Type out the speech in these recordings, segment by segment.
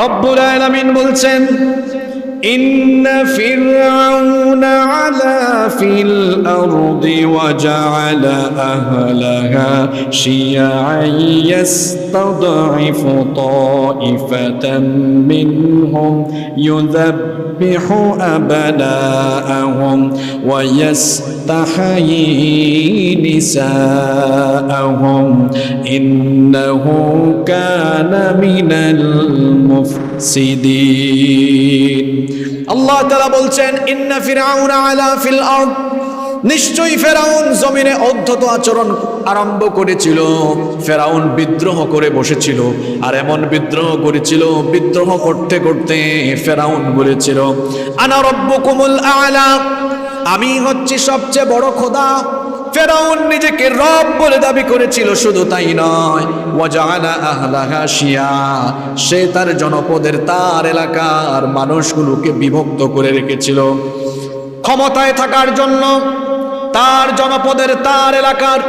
রব্বুল আলামিন বলছেন, ইন্না ফিরআউনা আলা ফিল আরদি ওয়া জাআলা আহলাহা শিয়া'আন ইয়াস্তাদঈফু তা'iফাতাম মিনহুম ইউযাব্বিহু আবনাআহুম ওয়া ইয়াস্তাহয়ী নিসাআহুম ইন্নাহু কানা মিনাল মুফসিদিন। আল্লাহ তাআলা বলছেন, ইন্না ফিরআউনা আলা ফিল আরদ, নিশ্চয়ই ফেরাউন জমিনে অধ্যত আচরণ আরম্ভ করেছিল। ফেরাউন বিদ্রোহ করে বসেছিল, আর এমন বিদ্রোহ করেছিল, বিদ্রোহ করতে করতে ফেরাউন বলেছিল, আনা রব্বুকুমুল আ'লা, আমি হচ্ছি সবচেয়ে বড় খোদা। ফেরাউন নিজেকে রব বলে দাবি করেছিল। শুধু তাই নয়, ওয়াজআলা আহলাহা শিয়া, সে তার জনপদের, তার এলাকার মানুষগুলোকে বিভক্ত করে রেখেছিল ক্ষমতায় থাকার জন্য। তার জনপদের, তার এলাকার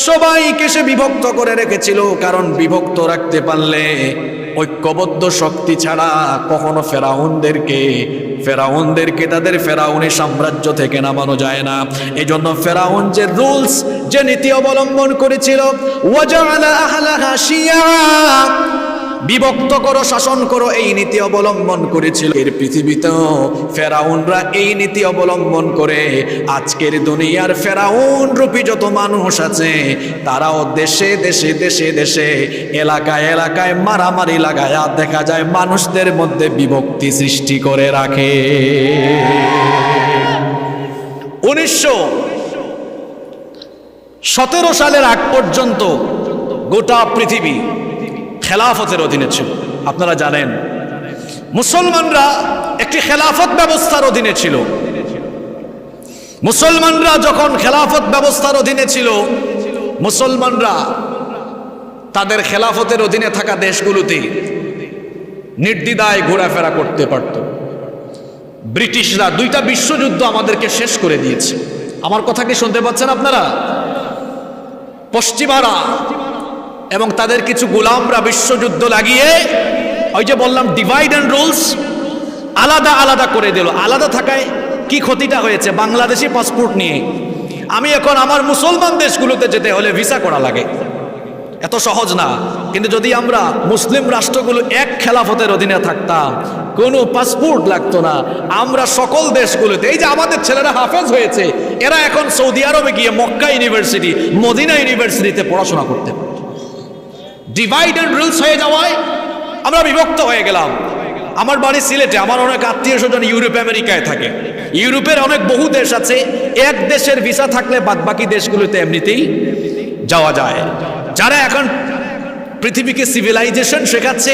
সবাইকে সে বিভক্ত করে রেখেছিল। কারণ বিভক্ত রাখতে পারলে ঐক্যবদ্ধ শক্তি ছাড়া কখনো ফেরাউনদেরকে তাদের ফেরাউনি সাম্রাজ্য থেকে নামানো যায় না। এজন্য ফেরাউন যে রুলস, যে নীতি অবলম্বন করেছিল, ওয়াজআলা আহলাহা শিয়া, বিভক্ত করো, শাসন করো, এই নীতি অবলম্বন করেছিল। এর পৃথিবীতেও ফেরাউনরা এই নীতি অবলম্বন করে আজকের দুনিয়ার ফেরাউন রূপী যত মানুষ আছে, তারাও দেশে দেশে দেশে দেশে এলাকায় এলাকায় মারামারি লাগায়া দেখা যায় মানুষদের মধ্যে বিভক্তি সৃষ্টি করে রাখে। 1917 সালের আগ পর্যন্ত গোটা পৃথিবী খেলাফতের অধীনে ছিল। আপনারা জানেন, মুসলমানরা একটি খেলাফত ব্যবস্থার অধীনে ছিল। মুসলমানরা যখন খেলাফত ব্যবস্থার অধীনে ছিল, মুসলমানরা তাদের খেলাফতের অধীনে থাকা দেশগুলোতে নির্দ্বিধায় ঘোরাফেরা করতে পারত। ব্রিটিশরা 2টা বিশ্বযুদ্ধ আমাদেরকে শেষ করে দিয়েছে। আমার কথা কি শুনতে পাচ্ছেন আপনারা? পশ্চিমারা এবং তাদের কিছু গোলামরা বিশ্বযুদ্ধ লাগিয়ে, ওই যে বললাম ডিভাইড অ্যান্ড রুলস, আলাদা আলাদা করে দিল। আলাদা থাকায় কি ক্ষতিটা হয়েছে? বাংলাদেশি পাসপোর্ট নিয়ে আমি এখন আমার মুসলমান দেশগুলোতে যেতে হলে ভিসা করা লাগে। এত সহজ না। কিন্তু যদি আমরা মুসলিম রাষ্ট্রগুলো এক খেলাফতের অধীনে থাকতাম, কোনো পাসপোর্ট লাগতো না। আমরা সকল দেশগুলোতে, এই যে আমাদের ছেলেরা হাফেজ হয়েছে, এরা এখন সৌদি আরবে গিয়ে মক্কা ইউনিভার্সিটি, মদিনা ইউনিভার্সিটিতে পড়াশোনা করতে পারে। ডিভাইড অ্যান্ড রুলস হয়ে যাওয়ায় আমরা বিভক্ত হয়ে গেলাম। আমার বাড়ি সিলেটে, আমার অনেক আত্মীয় স্বজন ইউরোপ আমেরিকায় থাকে। ইউরোপের অনেক বহু দেশ আছে, এক দেশের ভিসা থাকলে বাদবাকি দেশগুলোতে এমনিতেই যাওয়া যায়। যারা এখন পৃথিবীকে সিভিলাইজেশন শেখাচ্ছে,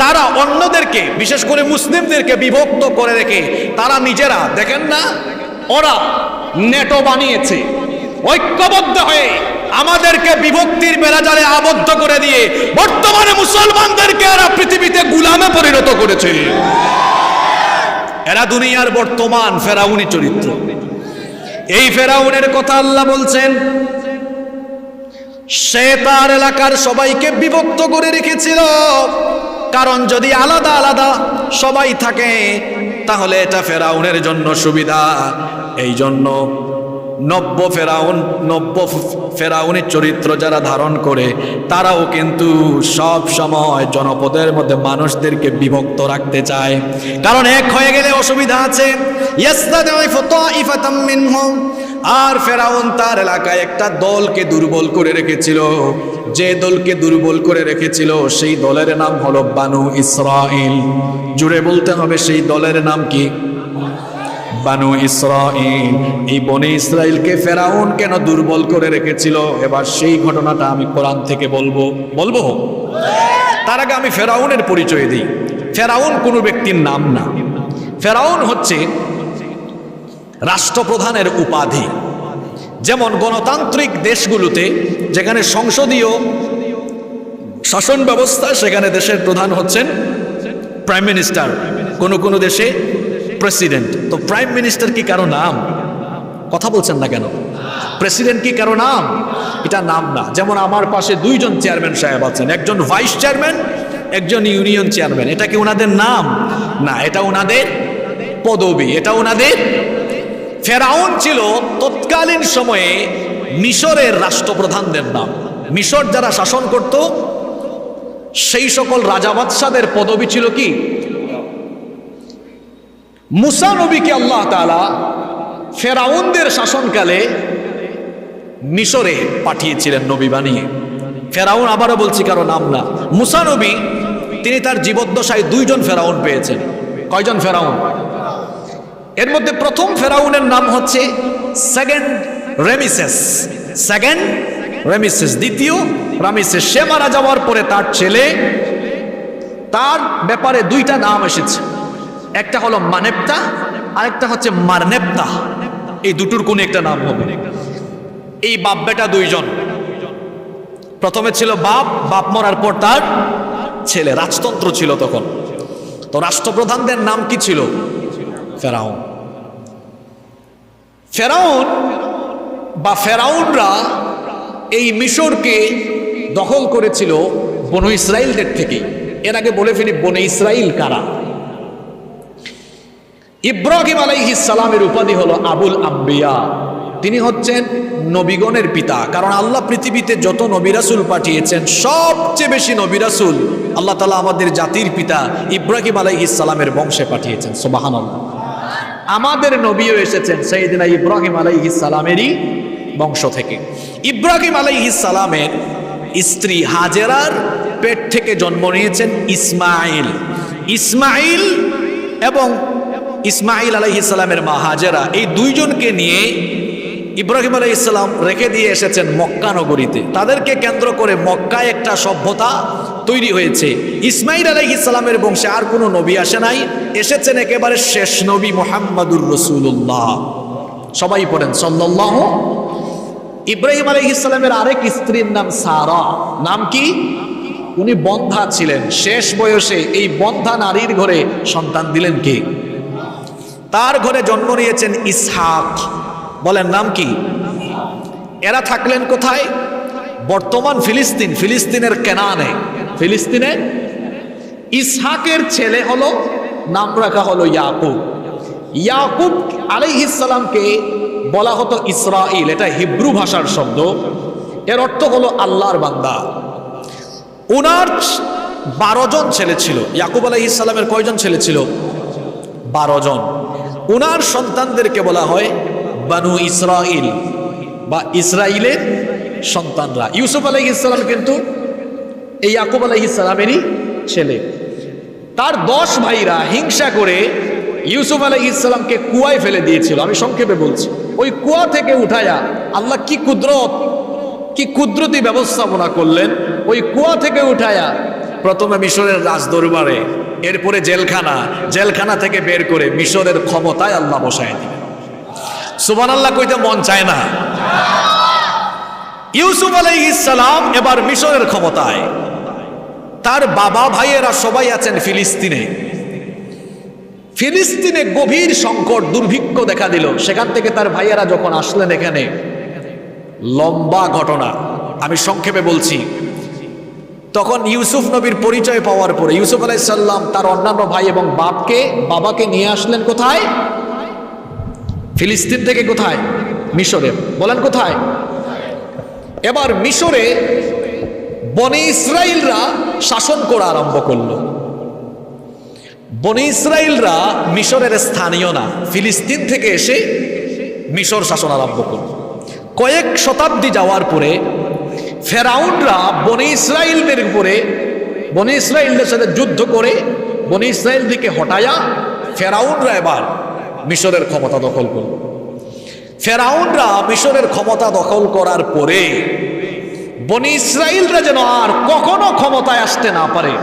তারা অন্যদেরকে, বিশেষ করে মুসলিমদেরকে বিভক্ত করে রেখে তারা নিজেরা, দেখেন না, ওরা নেটো বানিয়েছে ঐক্যবদ্ধ হয়ে আমাদেরকে বিভক্তির বেড়াজালে আবদ্ধ করে দিয়ে বর্তমানে মুসলমানদেরকে এরা পৃথিবীতে গোলামে পরিণত করেছে। এরা দুনিয়ার বর্তমান ফেরাউনি চরিত্র। এই ফেরাউনের কথা আল্লাহ বলছেন, সে তার এলাকার সবাইকে বিভক্ত করে রেখেছিল। কারণ যদি আলাদা আলাদা সবাই থাকে তাহলে এটা ফেরাউনের জন্য সুবিধা। এই জন্য নব্য ফেরাউনের চরিত্র যারা ধারণ করে, তারাও কিন্তু সব সময় জনপদের মধ্যে মানুষদেরকে বিভক্ত রাখতে চায়। কারণ এক হয়ে গেলে অসুবিধা আছে। আর ফেরাউন তার এলাকায় একটা দলকে দুর্বল করে রেখেছিল। যে দলকে দুর্বল করে রেখেছিল সেই দলের নাম হলো বানু ইসরাইল। জুড়ে বলতে হবে, সেই দলের নাম কি? বানু ইসরাইল। এই বনে ইসরাইলকে ফেরাউন কেন দুর্বল করে রেখেছিল, এবার সেই ঘটনাটা আমি কোরআন থেকে বলবো। তার আগে আমি ফেরাউনের পরিচয় দিই। ফেরাউন কোনো ব্যক্তির নাম না। ফেরাউন হচ্ছে রাষ্ট্রপ্রধানের উপাধি। যেমন গণতান্ত্রিক দেশগুলোতে যেখানে সংসদীয় শাসন ব্যবস্থা, সেখানে দেশের প্রধান হচ্ছেন প্রাইম মিনিস্টার, কোনো দেশে প্রেসিডেন্ট। তো প্রাইম মিনিস্টার কি কারো নাম? কথা বলছেন না কেন? প্রেসিডেন্ট কি কারো নাম? এটা নাম না। যেমন আমার পাশে 2জন চেয়ারম্যান সাহেব আছেন, একজন ভাইস চেয়ারম্যান, একজন ইউনিয়ন চেয়ারম্যান। এটা কি ওনাদের নাম? না, এটা ওনাদের পদবি, এটা ওনাদের। ফেরাউন ছিল তৎকালীন সময়ে মিশরের রাষ্ট্রপ্রধানদের নাম। মিশর যারা শাসন করত সেই সকল রাজা বাদশাদের পদবি ছিল কি? মুসা নবীকে আল্লাহ তাআলা ফেরাউনদের শাসনকালে মিশরে পাঠিয়েছিলেন নবী বানিয়ে। ফেরাউন, আবারও বলছি কারো নাম না, মুসা নবী, তিনি তার জীবদ্দশায় 2 জন ফেরাউন পেয়েছেন। কয়জন ফেরাউন? এর মধ্যে প্রথম ফেরাউনের নাম হচ্ছে সেকেন্ড রেমিসেস, দ্বিতীয় রামিসেস। সে মারা যাওয়ার পরে তার ছেলে, তার ব্যাপারে 2টা নাম এসেছে, একটা হলো মানেপ্তা আর একটা হচ্ছে মারনেপ্তা। এই দুটোর কোন একটা নাম হবে। এই বাপ বেটা 2 জন, প্রথমে ছিল বাপ মরার পর তার ছেলে। রাজতন্ত্র ছিল তখন, তো রাষ্ট্রপ্রধানদের নাম কি ছিল? ফেরাউন। ফেরাউন বা ফেরাউনরা এই মিশরকে দখল করেছিল বনু ইসরাইলদের থেকে। এর আগে বলে ফেলি বনু ইসরাইল কারা। ইব্রাহিম আলাইহিস সালামের উপাধি হলো আবুল আম্বিয়া। তিনি হচ্ছেন নবীগণের পিতা, কারণ আল্লাহ পৃথিবীতে যত নবী রাসূল পাঠিয়েছেন সবচেয়ে বেশি নবী রাসূল আল্লাহ তাআলা আমাদের জাতির পিতা ইব্রাহিম আলাইহিস সালামের বংশে পাঠিয়েছেন। সুবহানাল্লাহ। আমাদের নবীও এসেছেন সাইয়েদনা ইব্রাহিম আলাইহিস সালামেরই বংশ থেকে। ইব্রাহিম আলাইহিস সালামের স্ত্রী হাজেরার পেট থেকে জন্ম নিয়েছেন ইসমাইল এবং ইসমাইল আলাইহিস সালামের মা হাজেরা। এই 2 জনকে নিয়ে ইব্রাহিম আলাইহিস সালাম রেখে দিয়ে এসেছেন মক্কা নগরীতে। তাদেরকে কেন্দ্র করে মক্কায় একটা সভ্যতা তৈরি হয়েছে। ইসমাইল আলাইহিস সালামের বংশে আর কোনো নবী আসে নাই, এসেছেন একেবারে শেষ নবী মুহাম্মাদুর রাসূলুল্লাহ। সবাই পড়েন সাল্লাল্লাহু। ইব্রাহিম আলাইহিস সালামের আরেক স্ত্রীর নাম সারা। নাম কি? উনি বন্ধা ছিলেন। শেষ বয়সে এই বন্ধা নারীর ঘরে সন্তান দিলেন কে? তার ঘরে জন্ম নিয়েছেন ইসহাক। বলেন নাম কি? এরা থাকলেন কোথায়? বর্তমান ফিলিস্তিনের কেনানে। ফিলিস্তিনে ইসহাকের ছেলে হলো, নাম রাখা হলো ইয়াকুব আলাইহিস সালামকে বলা হতো ইসরাইল। এটা হিব্রু ভাষার শব্দ, এর অর্থ হলো আল্লাহর বান্দা। উনার 12 জন ছেলে ছিল। ইয়াকুব আলাইহিস সালামের কয়জন ছেলে ছিল? 12 জন। উনার সন্তানদেরকে বলা হয় বানু ইসরাইল বা ইসরাইলের সন্তানরা। ইউসুফ আলাইহিস সালাম কিন্তু এই ইয়াকুব আলাইহিস সালামেরই ছেলে। তার 10 ভাইরা হিংসা করে ইউসুফ আলাইহিস সালামকে কুয়ায় ফেলে দিয়েছিল। আমি সংক্ষেপে বলছি। ওই কুয়া থেকে উঠায়া আল্লাহ কি কুদরতি ব্যবস্থাপনা করলেন। ওই কুয়া থেকে উঠায়া প্রথমে মিশরের রাজদরবারে, এরপরে জেলখানা থেকে বের করে মিশরের ক্ষমতায় আল্লাহ বসায় দিলেন। সুবহানাল্লাহ কইতে মন চায় না? ইউসুফ আলাইহিস সালাম এবার মিশরের ক্ষমতায়। তার বাবা ভাইয়েরা সবাই আছেন ফিলিস্তিনে গভীর সংকট, দুর্ভিক্ষ দেখা দিল। সেখান থেকে তার ভাইয়েরা যখন আসলেন এখানে, লম্বা ঘটনা, আমি সংক্ষেপে বলছি। তখন ইউসুফ নবীর পরিচয় পাওয়ার পরে ইউসুফ আলাইহিস সালাম তার অন্যান্য ভাই এবং বাবাকে নিয়ে আসলেন কোথায়? ফিলিস্তিন থেকে কোথায়? মিশরে। বলেন কোথায়? এবার মিশরে বনি ইসরাইলরা শাসন করা আরম্ভ করলো। বনি ইসরাইলরা মিশরের স্থানীয় না, ফিলিস্তিন থেকে এসে মিশর শাসন আরম্ভ করল। কয়েক শতাব্দী যাওয়ার পরে ফেরাউনরা বনি ইসরাইলদের সাথে যুদ্ধ করে বনি ইসরাইলদেরকে হটায়া ফেরাউনরা এবার মিশরের ক্ষমতা দখল করল। ফেরাউনরা মিশরের ক্ষমতা দখল করার পরে বনি ইসরাইলরা যেন আর কখনো ক্ষমতায় আসতে না পারে,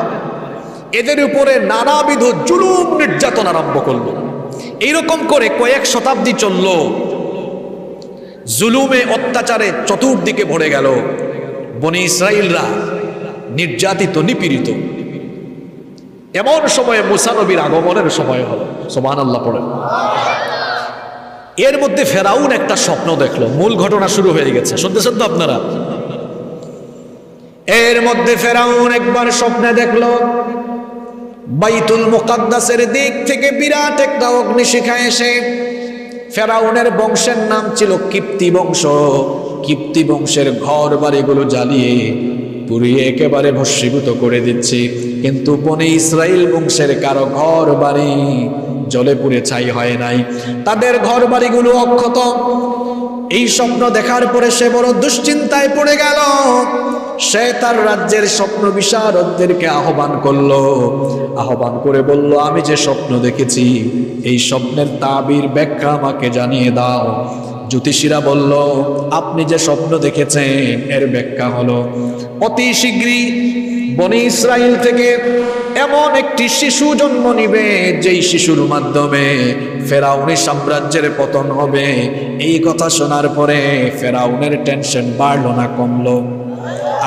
এদের উপরে নানাবিধ জুলুম নির্যাতন আরম্ভ করল। এইরকম করে কয়েক শতাব্দী চলল। জুলুমে অত্যাচারে চতুর্দিকে ভরে গেল। বনি ইসরাইলরা নির্যাতিত, নিপীড়িত। এমন সময়ে মুসা নবীর আগমনের সময় হলো। সুবহানাল্লাহ পড়ে। এর মধ্যে ফেরাউন একটা স্বপ্ন দেখলো। মূল ঘটনা শুরু হয়ে গেছে, শুনতেছেন তো আপনারা? এর মধ্যে ফেরাউন একবার স্বপ্নে দেখলো বাইতুল মুকাদ্দাসের দিক থেকে বিরাট একটা অগ্নিশিখা এসে, ফেরাউনের বংশের নাম ছিল কিপ্তি বংশ, কিপ্তি বংশের ঘর বাড়িগুলো জ্বালিয়ে পুড়িয়ে একেবারে ভস্মীভূত করে দিচ্ছে, কিন্তু বনি ইসরাইল বংশের কারো ঘর বাড়ি জ্বলে পুড়ে ছাই হয় নাই, তাদের ঘর বাড়িগুলো অক্ষত। এই স্বপ্ন দেখার পরে সে বড় দুশ্চিন্তায় পড়ে গেল। সে তার রাজ্যের স্বপ্ন বিশারদদেরকে আহ্বান করলো, আহ্বান করে বলল, আমি যে স্বপ্ন দেখেছি এই স্বপ্নের তাবির ব্যাখ্যা আমাকে জানিয়ে দাও। জ্যোতিষীরা বলল, আপনি যে স্বপ্ন দেখেছেন এর ব্যাখ্যা হলো অতি শীঘ্রই বনি ইসরাইল থেকে এমন একটি শিশু জন্ম নিবে, যেই শিশুর মাধ্যমে ফেরাউনি সাম্রাজ্যের পতন হবে। এই কথা শোনার পরে ফেরাউনের টেনশন বাড়লো না কমলো?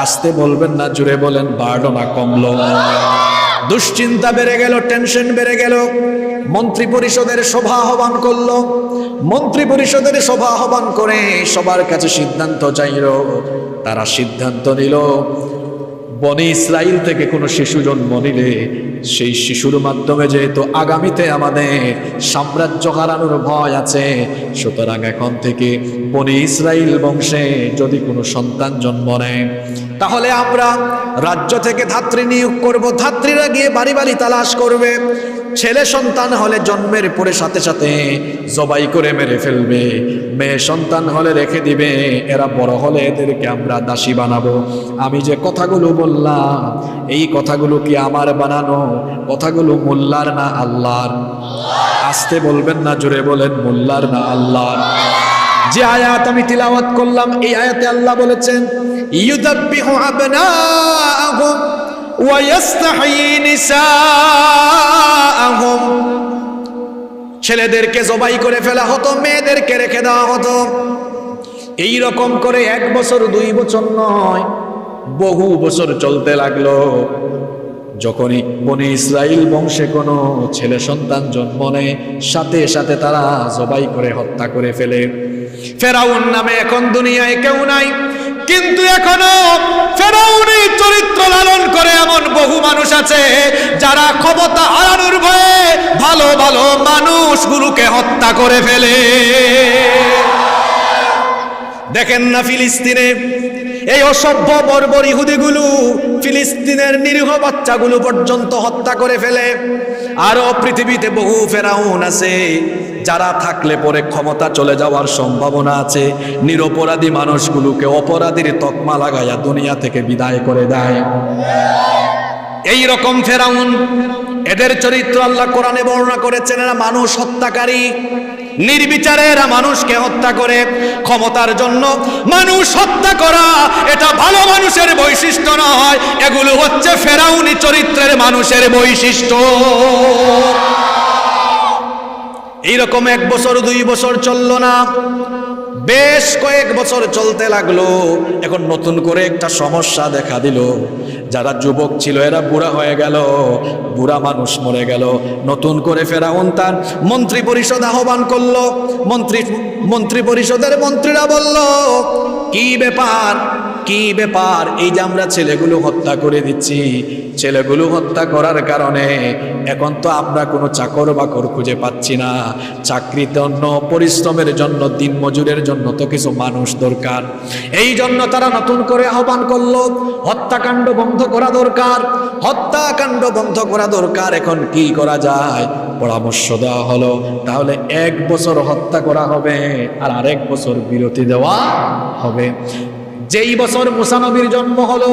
আসতে বলবেন না, জুড়ে বলেন, বাড়লো না কমলো? দুশ্চিন্তা বেড়ে গেল, টেনশন বেড়ে গেল। মন্ত্রী পরিষদের সভা আহ্বান করলো। মন্ত্রী পরিষদের সভা আহ্বান করে সবার কাছে সিদ্ধান্ত চাইল। তারা সিদ্ধান্ত নিল, বনি ইসরাইল থেকে কোনো শিশু জন্ম নিলে সেই শিশুর মাধ্যমে যেহেতু আগামীতে আমাদের সাম্রাজ্য হারানোর ভয় আছে, সুতরাং এখন থেকে বনি ইসরাইল বংশে যদি কোনো সন্তান জন্ম নেয় তাহলে আমরা রাজ্য থেকে ধাত্রী নিয়োগ করব। ধাত্রীরা গিয়ে বাড়ি বাড়ি তালাশ করবে। ছেলে সন্তান হলে জন্মের পরে সাথে সাথে জবাই করে মেরে ফেলবে, মেয়ে সন্তান হলে রেখে দিবে। এরা বড় হলে এদেরকে আমরা দাসী বানাবো। আমি যে কথাগুলো বললাম এই কথাগুলো কি আমার বানানো? কথাগুলো মোল্লার না আল্লাহর? আসতে বলবেন না, জোরে বলেন, মোল্লার না আল্লাহর? যে আয়াত আমি তিলাওয়াত করলাম এই আয়াতে আল্লাহ বলেছেন, ইউযাব্বিহু আবনাআহুম ওয়া ইস্তাহয়ী নিসাআহুম। ছেলেদেরকে জবাই করে ফেলা হতো, মেয়েদেরকে রেখে দেওয়া হতো। এই রকম করে 1 বছর 2 বছর নয়, বহু বছর চলতে লাগলো। যখনই বনি ইসরাইল বংশে কোনো ছেলে সন্তান জন্ম নেয় সাথে সাথে তারা জবাই করে হত্যা করে ফেলে। ফেরাউন নামে এখন দুনিয়ায় কেউ নাই, কিন্তু এখনো ফেরাউনি চরিত্র লালন করে এমন বহু মানুষ আছে যারা ক্ষমতা হারানোর ভয়ে ভালো ভালো মানুষগুলোকে হত্যা করে ফেলে। দেখেন না ফিলিস্তিনে এই অসভ্য বর্বর ইহুদিগুলো ফিলিস্তিনের নিরীহ বাচ্চাগুলো পর্যন্ত হত্যা করে ফেলে। আরো পৃথিবীতে বহু ফেরাউন আছে যারা থাকলে পরে ক্ষমতা চলে যাওয়ার সম্ভাবনা আছে, নিরপরাধী মানুষগুলোকে অপরাধীর তকমা লাগাইয়া দুনিয়া থেকে বিদায় করে দেয়। এই রকম ফেরাউন, এদের চরিত্র আল্লাহ কোরআনে বর্ণনা করেছেন। এরা মানুষ হত্যাকারী, নির্বিচারে এরা মানুষকে হত্যা করে। ক্ষমতার জন্য মানুষ হত্যা করা এটা ভালো মানুষের বৈশিষ্ট্য নয়, এগুলো হচ্ছে ফেরাউনি চরিত্রের মানুষের বৈশিষ্ট্য। এইরকম 1 বছর 2 বছর চললো না, বেশ কয়েক বছর চলতে লাগলো। এখন নতুন করে একটা সমস্যা দেখা দিল। যারা যুবক ছিল এরা বুড়া হয়ে গেল, বুড়া মানুষ মরে গেল। নতুন করে ফেরাউন তার মন্ত্রী পরিষদ আহ্বান করলো। মন্ত্রী পরিষদের মন্ত্রীরা বলল, কি ব্যাপার, কি ব্যাপার? এই যে আমরা ছেলেগুলো হত্যা করে দিচ্ছি, ছেলেগুলো হত্যা করার কারণে এখন তো আমরা কোনো চাকর বাকর খুঁজে পাচ্ছি না। চাকরির জন্য, পরিশ্রমের জন্য, দিন মজুরের জন্য তো কিছু মানুষ দরকার। এই জন্য তারা নতুন করে আহ্বান করলো, হত্যাকাণ্ড বন্ধ করা দরকার, হত্যাকাণ্ড বন্ধ করা দরকার। এখন কি করা যায়? পরামর্শ দেওয়া হলো, তাহলে 1 বছর হত্যা করা হবে আর আরেক বছর বিরতি দেওয়া হবে। যেই বছর মুসা নবীর জন্ম হলো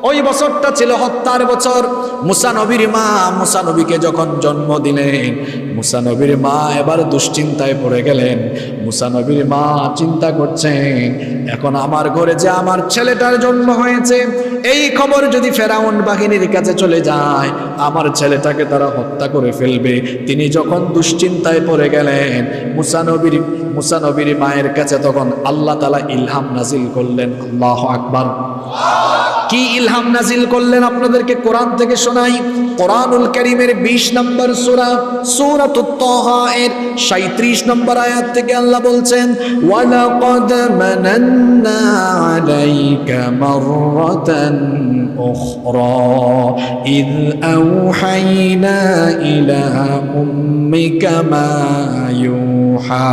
ওই বছরটা ছিল হত্যার বছর। মুসা নবীর মা মুসা নবীকে যখন জন্ম দিলেন, মুসা নবীর মা এবার দুশ্চিন্তায় পড়ে গেলেন। মুসা নবীর মা চিন্তা করছেন, এখন আমার ঘরে যে আমার ছেলেটার জন্ম হয়েছে এই খবর যদি ফেরাউন বাহিনীর কাছে চলে যায়, আমার ছেলেটাকে তারা হত্যা করে ফেলবে। তিনি যখন দুশ্চিন্তায় পড়ে গেলেন, মুসা নবীর মায়ের কাছে তখন আল্লাহ তাআলা ইলহাম নাজিল করলেন। আল্লাহু আকবার। কি ইলহাম নাজিল করলেন আপনাদেরকে কোরআন থেকে শোনাই। কোরআনুল কারীমের 20 নম্বর সূরা সূরাতুত তাহা এর 37 নম্বর আয়াত থেকে আল্লাহ বলছেন, ওয়ালাকাদ মানান্না আলাইকা মাররাতান উখরা ইয আওহাইনা ইলা উম্মিকা মা ইউহা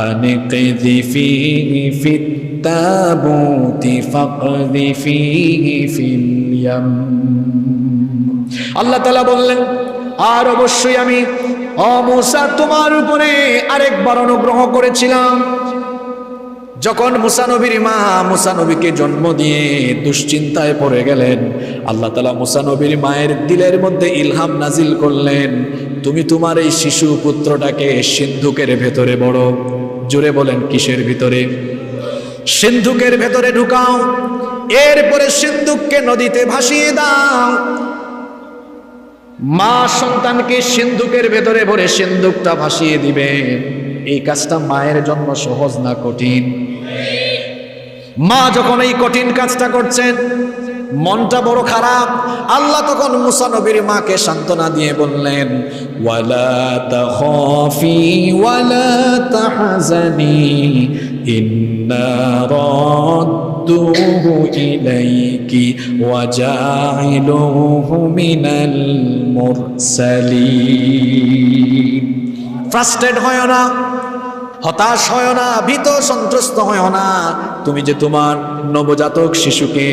আনকিযিফিহি ফিত তাবুতি ফাকযিফিহি ফিল ইয়াম। আল্লাহ তাআলা বললেন, আর অবশ্যই আমি ও মূসা তোমার উপরে আরেকবার অনুগ্রহ করেছিলাম। যখন মূসা নবীর মা মূসা নবীকে জন্ম দিয়ে দুশ্চিন্তায় পড়ে গেলেন, আল্লাহ তাআলা মূসা নবীর মায়ের দিলের মধ্যে ইলহাম নাজিল করলেন, তুমি তোমার এই শিশু পুত্রটাকে সিন্ধুকের ভেতরে বড়, জোরে বলেন কিসের ভিতরে? সিন্ধুকের ভেতরে ঢুকাও, এরপরে সিন্ধুককে নদীতে ভাসিয়ে দাও। মা সন্তানকে সিন্ধুকের ভেতরে ভরে সিন্ধুকটা ভাসিয়ে দিবে। এই কাজটা মায়ের জন্য সহজ না কঠিন? মা যখন এই কঠিন কাজটা করছেন, মনটা বড় খারাপ। আল্লাহ তখন মূসা নবীর মাকে সান্ত্বনা দিয়ে বললেন, ওয়ালা তাখাফি ওয়ালা তাহজানি ইন্না রাদ্দুহু ইলাইকি ওয়া জাইলুহু মিনাল মুরসালিন। ফ্রাস্ট্রেট হয় না, হতাশ হয় না, ভীত সন্ত্রস্ত হয় না। তুমি যে তোমার নবজাতক শিশুকে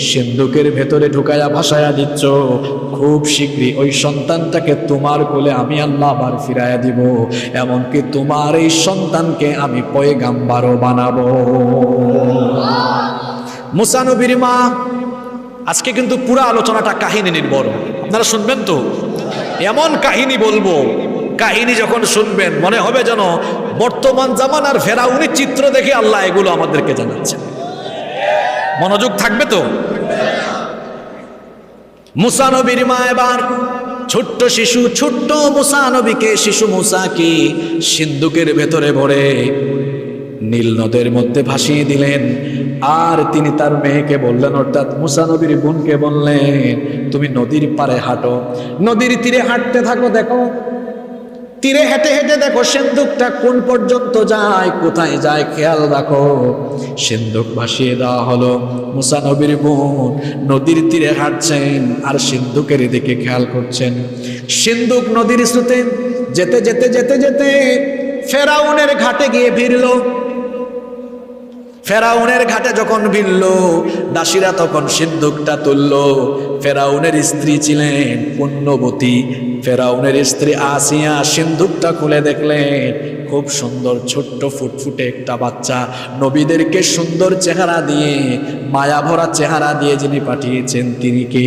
সিন্ধুকের ভেতরে ঢুকায়া ভাসায়া দিচ্ছ, খুব শীঘ্রই ওই সন্তানটাকে তোমার কোলে আমি আল্লাহ আবার ফিরাইয়া দিব। এমনকি তোমার এই সন্তানকে আমি পয়গাম্বারও বানাবো। মূসা নবীর মা, আজকে কিন্তু পুরো আলোচনাটা কাহিনী নির্ভর, আপনারা শুনবেন তো? এমন কাহিনী বলবো, কাহিনী যখন শুনবেন মনে হবে যেন বর্তমান জামানার ফেরাউনি চিত্র দেখে আল্লাহ এগুলো আমাদেরকে জানাচ্ছেন। মনোযোগ থাকবে তো? মূসা নবীর মা এবার ছোট্ট শিশু, ছোট্ট মূসা নবীকে, শিশু মূসাকে সিন্ধুকের ভেতরে ভরে নীল নদের মধ্যে ভাসিয়ে দিলেন। আর তিনি তার মেয়েকে বললেন, অর্থাৎ মূসা নবীর বোনকে বললেন, তুমি নদীর পাড়ে হাঁটো, নদীর তীরে হাঁটতে থাকো, দেখো তীরে হেঁটে হেঁটে দেখো সিন্ধুকটা কোন পর্যন্ত যায়, কোথায় যায় খেয়াল রাখো। সিন্ধুক ভাসিয়ে দেওয়া হলো। মূসা নবীর বোন নদীর তীরে হাঁটছেন আর সিন্ধুকের দিকে খেয়াল করছেন। সিন্ধুক নদীর স্রোতে যেতে যেতে যেতে যেতে ফেরাউনের ঘাটে গিয়ে ভিড়ল। ফেরাউনের ঘাটে যখন ভিড়ল, দাসীরা তখন সিন্ধুকটা তুলল। ফেরাউনের স্ত্রী ছিলেন পুণ্যবতী। ফেরাউনের স্ত্রী আসিয়া সিন্ধুকটা খুলে দেখলেন, খুব সুন্দর ছোট্ট ফুটফুটে একটা বাচ্চা, নবীদেরকে সুন্দর চেহারা দিয়ে, মায়া ভরা চেহারা দিয়ে যিনি পাঠিয়েছেন তিনি কে?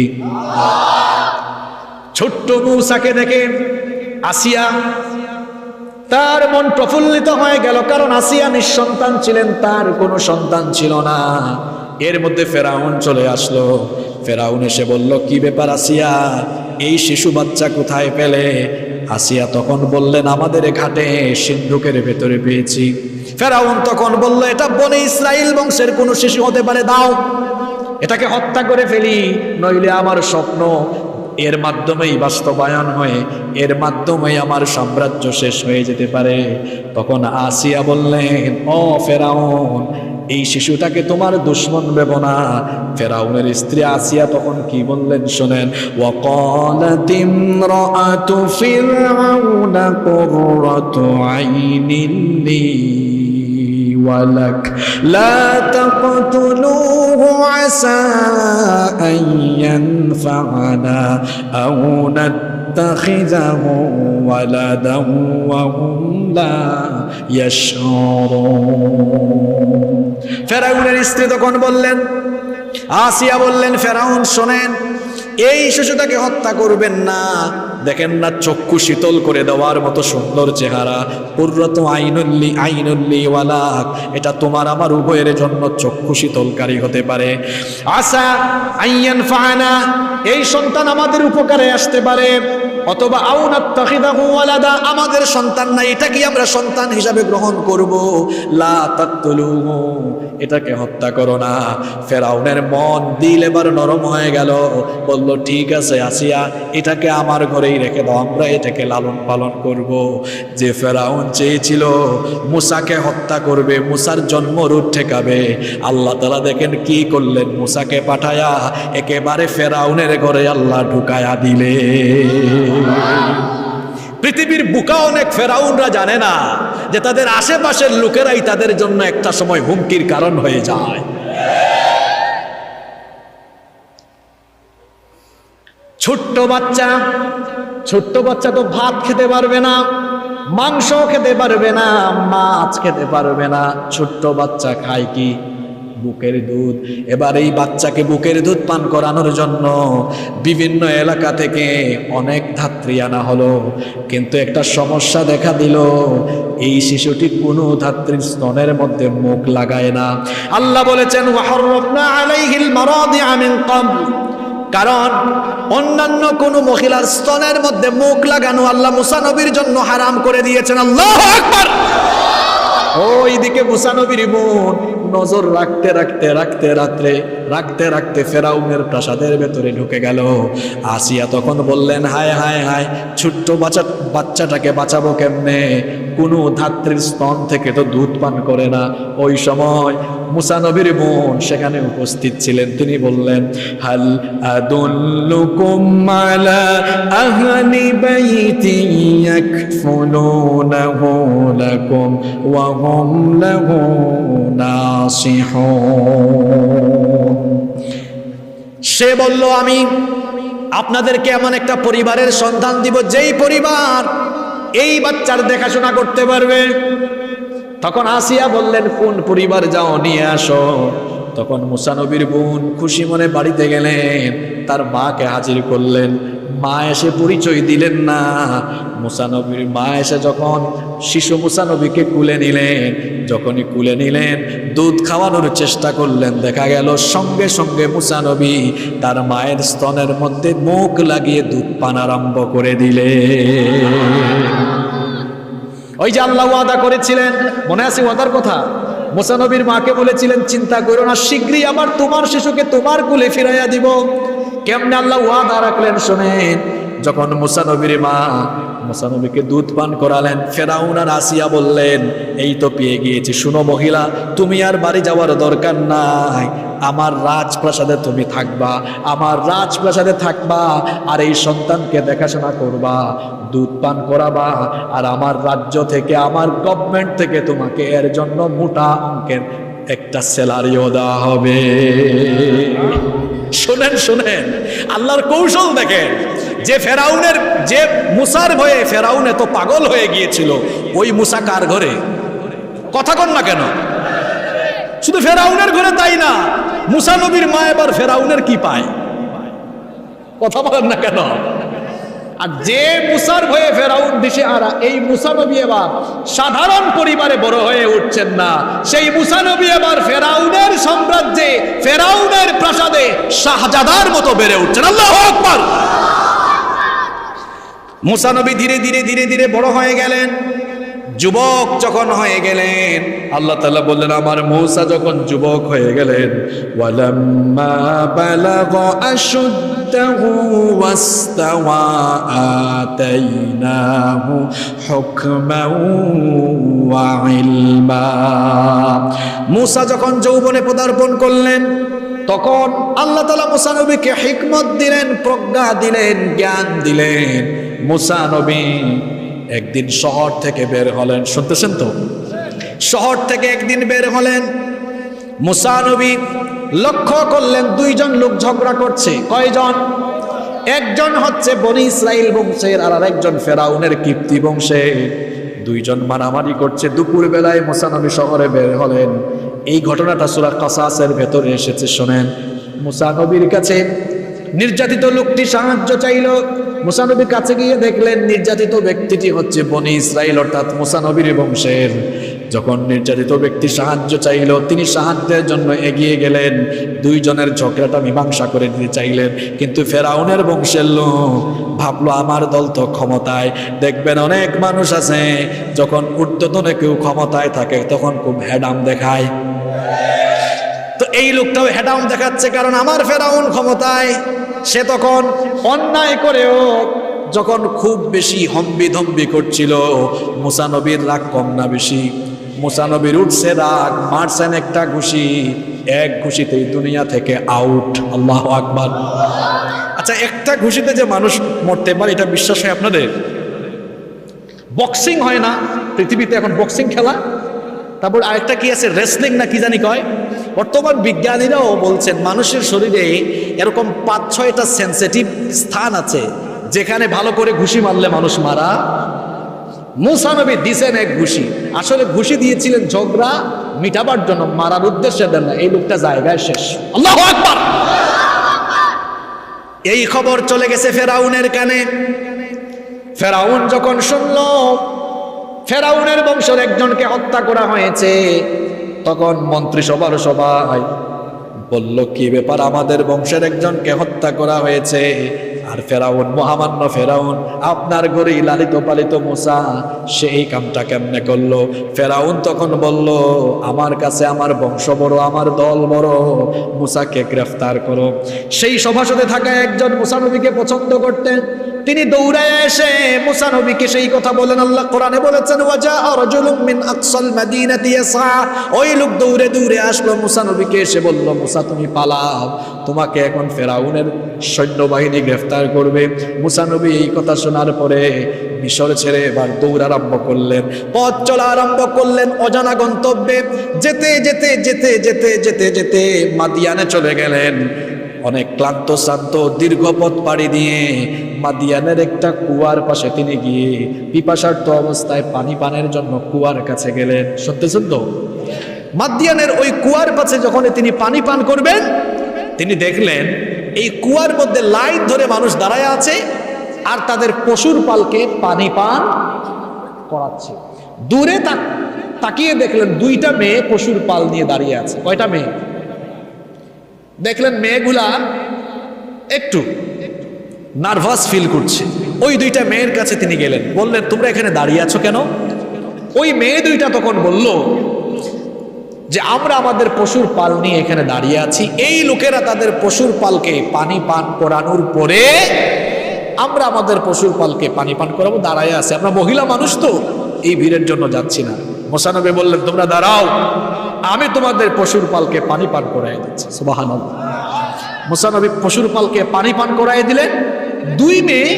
ছোট্ট মূসাকে দেখে আসিয়া তার মন প্রফুল্লিত হয়ে গেল, কারণ আসিয়া নিঃসন্তান ছিলেন, তার কোনো সন্তান ছিল না। এর মধ্যে ফেরাউন চলে আসলো। ফেরাউন এসে বলল, কি ব্যাপার আসিয়া, এই শিশু বাচ্চা কোথায় পেলে? আসিয়া তখন বললেন, আমাদের ঘাটে সিন্ধুকের ভেতরে পেয়েছি। ফেরাউন তখন বলল, এটা বনে ইসরাইল বংশের কোনো শিশু হতে পারে, দাও এটাকে হত্যা করে ফেলি, নইলে আমার স্বপ্ন এর মাধ্যমেই বাস্তবায়ন হয়ে এর মাধ্যমেই আমার সাম্রাজ্য শেষ হয়ে যেতে পারে। তখন আসিয়া বললেন, ও ফেরাউন, এই শিশুটাকে তোমার দুশমন ভেবো না। ফেরাউনের স্ত্রী আসিয়া তখন কি বললেন শোনেন, ওয়াকালাত ইমরাআতু ফিরআউনা কুররাতু আইনিন লি ওয়ালাক লা তাকতুলুহু আসা আন ইয়ানফা'না আও নাত্তাখিযাহু ওয়ালাদান ওয়া হুম লা ইয়াশউরুন। ফেরাউনের স্ত্রী তখন বললেন, আসিয়া বললেন, ফেরাউন শোনেন, এই শিশুটাকে হত্যা করবেন না। দেখেন না চক্ষু শীতল করে দেওয়ার মতো সুন্দর চেহারা, কুররাতু আইনুল্লি ওয়ালাক, এটা তোমার আমার উভয়ের জন্য চক্ষু শীতলকারী হতে পারে। আসা আইয়ানফা'না, এই সন্তান আমাদের উপকারে আসতে পারে। অথবা আও নাত্তাখিদাহু ওয়ালাদা, আমাদের সন্তান নাই, এটা কি আমরা সন্তান হিসাবে গ্রহণ করব? লা তাকতুলুহু, এটাকে হত্যা করো না। ফেরাউনের মন দিল এবার নরম হয়ে গেল, বলল ঠিক আছে আসিয়া, এটাকে আমার ঘরেই রেখে দাও, আমরা এটাকে লালন পালন করব। যে ফেরাউন চেয়েছিল মুসাকে হত্যা করবে, মুসার জন্মরূপ ঠেকাবে, আল্লাহ তাআলা দেখেন কি করলেন, মুসাকে পাঠায়া একেবারে ফেরাউনের ঘরে আল্লাহ ঢুকায়া দিলে। পৃথিবীর বুকা অনেক ফেরাউনরা জানে না যে তাদের আশেপাশের লোকেরাই তাদের জন্য একটা সময় হুমকির কারণ হয়ে যায়। ছোট্ট বাচ্চা তো ভাত খেতে পারবে না, মাংস খেতে পারবে না, মাছ খেতে পারবে না, ছোট্ট বাচ্চা খায় কি? বুকের দুধ। এবার এই বাচ্চাকে বুকের দুধ পান করানোর জন্য বিভিন্ন এলাকা থেকে অনেক ধাত্রী আনা হলো, কিন্তু একটা সমস্যা দেখা দিল, এই শিশুটি কোনো ধাত্রীর স্তনের মধ্যে মুখ লাগায় না। আল্লাহ বলেছেন ওয়াহাররাবনা আলাইহিল মারাদিআ মিন ক্বাবল, কারণ অন্যান্য কোন মহিলার স্তনের মধ্যে মুখ লাগানো আল্লাহ মুসা নবীর জন্য হারাম করে দিয়েছেন। আল্লাহু আকবার। ওইদিকে মুসা নবীর বোন নজর রাখতে ফেরাউনের প্রাসাদের ভেতরে ঢুকে গেল। আসিয়া তখন বললেন হায় হায় হায়, ছোট্ট বাচ্চাটাকে বাঁচাবো কেমনে? কোনো ধাত্রীর স্তন থেকে তো দুধ পান করে না। ওই সময় মুসা নবীর বোন সেখানে উপস্থিত ছিলেন, তিনি বললেন হাল আদুল্লুকুম আলা আহলি বাইতি ইয়াকফুলুনাহু লাকুম ওয়া হুম লাহু নাসিহুন। সে বলল আমি আপনাদেরকে এমন একটা পরিবারের সন্ধান দিব যেই পরিবার এই বাচ্চার দেখাশোনা করতে পারবে। তখন আসিয়া বললেন কোন পরিবার, যাও নিয়ে আসো। তখন মুসা নবীর বোন খুশি মনে বাড়িতে গেলেন, তার মাকে হাজির করলেন। মা এসে পরিচয় দিলেন না। মুসা নবীর মা এসে যখন শিশু মুসা নবীকে কুলে নিলেন, যখনই কুলে নিলেন দুধ খাওয়ানোর চেষ্টা করলেন, দেখা গেল সঙ্গে সঙ্গে মুসা নবী তার মায়ের স্তনের মধ্যে মুখ লাগিয়ে দুধ পান আরম্ভ করে দিলেন। ওই যে আল্লাহ ওয়াদা করেছিলেন, মনে আছে ওয়াদার কথা? মুসা নবীর মাকে বলেছিলেন চিন্তা করো না, শীঘ্রই আবার তোমার শিশুকে তোমার কুলে ফিরাইয়া দিব। কেমনে আল্লাহ ওয়াদা রাখলেন শোনেন। যখন মুসা নবীর মা মুসা নবীকে দুধ পান করালেন, ফেরাউন আর আসিয়া বললেন এই তো পেয়ে গিয়েছি, শুনো মহিলা, তুমি আর বাড়ি যাওয়ার দরকার নাই, আমার রাজপ্রাসাদে তুমি থাকবা, আমার রাজপ্রাসাদে থাকবা, আর এই সন্তানকে দেখাশোনা করবা, দুধ পান করাবা, আর আমার রাজ্য থেকে, আমার গভর্নমেন্ট থেকে তোমাকে এর জন্য মোটা অঙ্কের একটা স্যালারিও দেওয়া হবে। শুনেন আল্লাহর কৌশল দেখেন। যে ফেরাউনের, যে মুসার ভয়ে ফেরাউন এত পাগল হয়ে গিয়েছিল, ওই মুসা কার ঘরে? কথা কন না কেন? শুধু ফেরাউনের ঘরে তাই না, মুসা নবীর মা এবার ফেরাউনের কি পায়? কথা বলেন না কেন? আর যে মুসার ভয়ে ফেরাউন দিশেহারা, এই মুসা নবী এবার সাধারণ পরিবারে বড় হয়ে উঠছেন না, সেই মুসা নবী এবার ফেরাউনের সাম্রাজ্যে, ফেরাউনের প্রাসাদে শাহজাদার মতো বেড়ে উঠছেন। আল্লাহু আকবার। মুসা নবী ধীরে ধীরে বড় হয়ে গেলেন, যুবক যখন হয়ে গেলেন, আল্লাহ তাআলা বললেন আমার মূসা যখন যুবক হয়ে গেলেন, ওয়ালাম্মা বালাগা আশুদ্দাহু ওয়াস্তাওয়া আতাইনাহু হুকমান ওয়া ইলমা। মূসা যখন যৌবনে পদার্পণ করলেন, তখন আল্লাহ তাআলা মূসা নবীকে হিকমত দিলেন, প্রজ্ঞা দিলেন, জ্ঞান দিলেন। মূসা নবী একদিন শহর থেকে বের হলেন, শুনতেছেন তো? শহর থেকে একদিন বের হলেন, মূসা নবী লক্ষ্য করলেন দুইজন লোক ঝগড়া করছে। কয়জন? একজন হচ্ছে বনি ইসরাইল বংশের, আর আরেকজন ফেরাউনের কিপ্তি বংশের। দুইজন মারামারি করছে। দুপুর বেলায় মূসা নবী শহরে বের হলেন। এই ঘটনাটা সূরা কাসাসের ভেতরে এসেছে, শোনেন। মূসা নবীর কাছে নির্যাতিত লোকটি সাহায্য চাইল। মূসা নবীর কাছে গিয়ে দেখলেন নির্যাতিত ব্যক্তিটি হচ্ছে বনি ইসরাইল, অর্থাৎ মূসা নবীর বংশের। যখন নির্যাতিত ব্যক্তি সাহায্য চাইল, তিনি সাহায্যের জন্য এগিয়ে গেলেন, দুইজনের ঝগড়াটা মীমাংসা করে দিতে চাইলেন। কিন্তু ফেরাউনের বংশের লোক ভাবলো আমার দল তো ক্ষমতায়। দেখবেন অনেক মানুষ আছে যখন ঊর্ধ্বতনে কেউ ক্ষমতায় থাকে তখন খুব হেডাম দেখায়। তো এই লোকটাও হেডাম দেখাচ্ছে, কারণ আমার ফেরাউন ক্ষমতায়। সে তখন অন্যায় করেও যখন খুব বেশি হম্বিধম্বি করছিল, মুসা নবীর রাগ কম না বেশি? মুসা নবীর উঠছে রাগ, মারছেন একটা ঘুষি, এক ঘুষিতেই দুনিয়া থেকে আউট। আল্লাহু আকবার। আচ্ছা, একটা ঘুষিতে যে মানুষ মরতে পারে এটা বিশ্বাস হয় আপনাদের? বক্সিং হয় না পৃথিবীতে এখন? বক্সিং খেলা, তারপর আরেকটা কি আছে, রেসলিং না কি জানি কয়। বর্তমান বিজ্ঞানীরাও বলছেন মানুষের শরীরে এরকম 5-6টা সেন্সিটিভ স্থান আছে যেখানে ভালো করে ঘুষি মারলে মানুষ মারা। মুসা নবী দিছেন এক ঘুষি, আসলে ঘুষি দিয়েছিলেন ঝগড়া মিটাবার জন্য, মারার উদ্দেশ্যে দেন না। এই লোকটা জায়গায় শেষ। আল্লাহু আকবার। এই খবর চলে গেছে ফেরাউনের কানে। ফেরাউন যখন শুনল ফেরাউনের বংশের একজনকে হত্যা করা হয়েছে, তখন মন্ত্রিসভার সবাই বলল, কি ব্যাপার, আমাদের বংশের একজনকে হত্যা করা হয়েছে, আর ফেরাউন, মহামান্য ফেরাউন, আপনার ঘরে লালিত পালিত মুসা, সেই কামটা কেমনে করলো? ফেরাউন তখন বলল, আমার কাছে আমার বংশ বড়, আমার দল বড়, মুসাকে গ্রেফতার করো। সেই সভাসদে থাকা একজন মুসা নবীকে পছন্দ করতেন, তিনি দৌড়ায় এসে মুসা নবীকে সেই কথা বলেন। আল্লাহ কোরআনে বলেছেন, ওয়াজাআ রাজুলুম মিন আকসাল মাদিনাতি ইয়াসা। ওই লোক দৌড়ে দৌড়ে আসলো মুসা নবীকে, এসে বলল, মুসা তুমি পালাও, তোমাকে এখন ফেরাউনের সৈন্যবাহিনী গ্রেফতার করবে। মুসা নবী এই কথা শোনার পরে মিশর ছেড়ে এবার দৌড় আরম্ভ করলেন, পথ চলা আরম্ভ করলেন অজানা গন্তব্যে। যেতে যেতে যেতে যেতে যেতে যেতে মাদিয়ানে চলে গেলেন। অনেক ক্লান্ত শ্রান্ত দীর্ঘ পথ পাড়ি দিয়ে মাদিয়ানের একটা কুয়ার পাশে তিনি গিয়ে পিপাসার্ত অবস্থায় পানি পানের জন্য কুয়ার কাছে গেলেন। সত্যি সত্য মাদিয়ানের ওই কুয়ার পাশে যখন তিনি পানি পান করবেন, তিনি দেখলেন এই কুয়ার মধ্যে লাইন ধরে মানুষ দাঁড়ায় আছে আর তাদের পশুর পালকে পানি পান করাচ্ছে। দূরে তাকিয়ে দেখলেন 2টা মেয়ে পশুর পাল নিয়ে দাঁড়িয়ে আছে। কয়টা মেয়ে? দেখলেন মেয়েগুলা একটু নার্ভাস ফিল করছে। ওই 2টা মেয়ের কাছে তিনি গেলেন, বললেন, তোমরা এখানে দাঁড়িয়ে আছো কেন? ওই মেয়ে 2টা তখন বলল যে আমরা আমাদের পশুর পাল নিয়ে এখানে দাঁড়িয়ে আছি, এই লোকেরা তাদের পশুর পালকে পানি পান করানোর পরে আমরা আমাদের পশুর পালকে পানি পান করাবো, দাঁড়ায় আছে, আমরা মহিলা মানুষ তো এই ভিড়ের জন্য যাচ্ছি না। মুসা নবী বললেন, তোমরা দাঁড়াও, আমি তোমাদের পশুর পালকে পানি পান করাই দিচ্ছি। সুবহানাল্লাহ। মুসা নবী পশুর পালকে পানি পান করাই দিলেন। 2 মেয়ে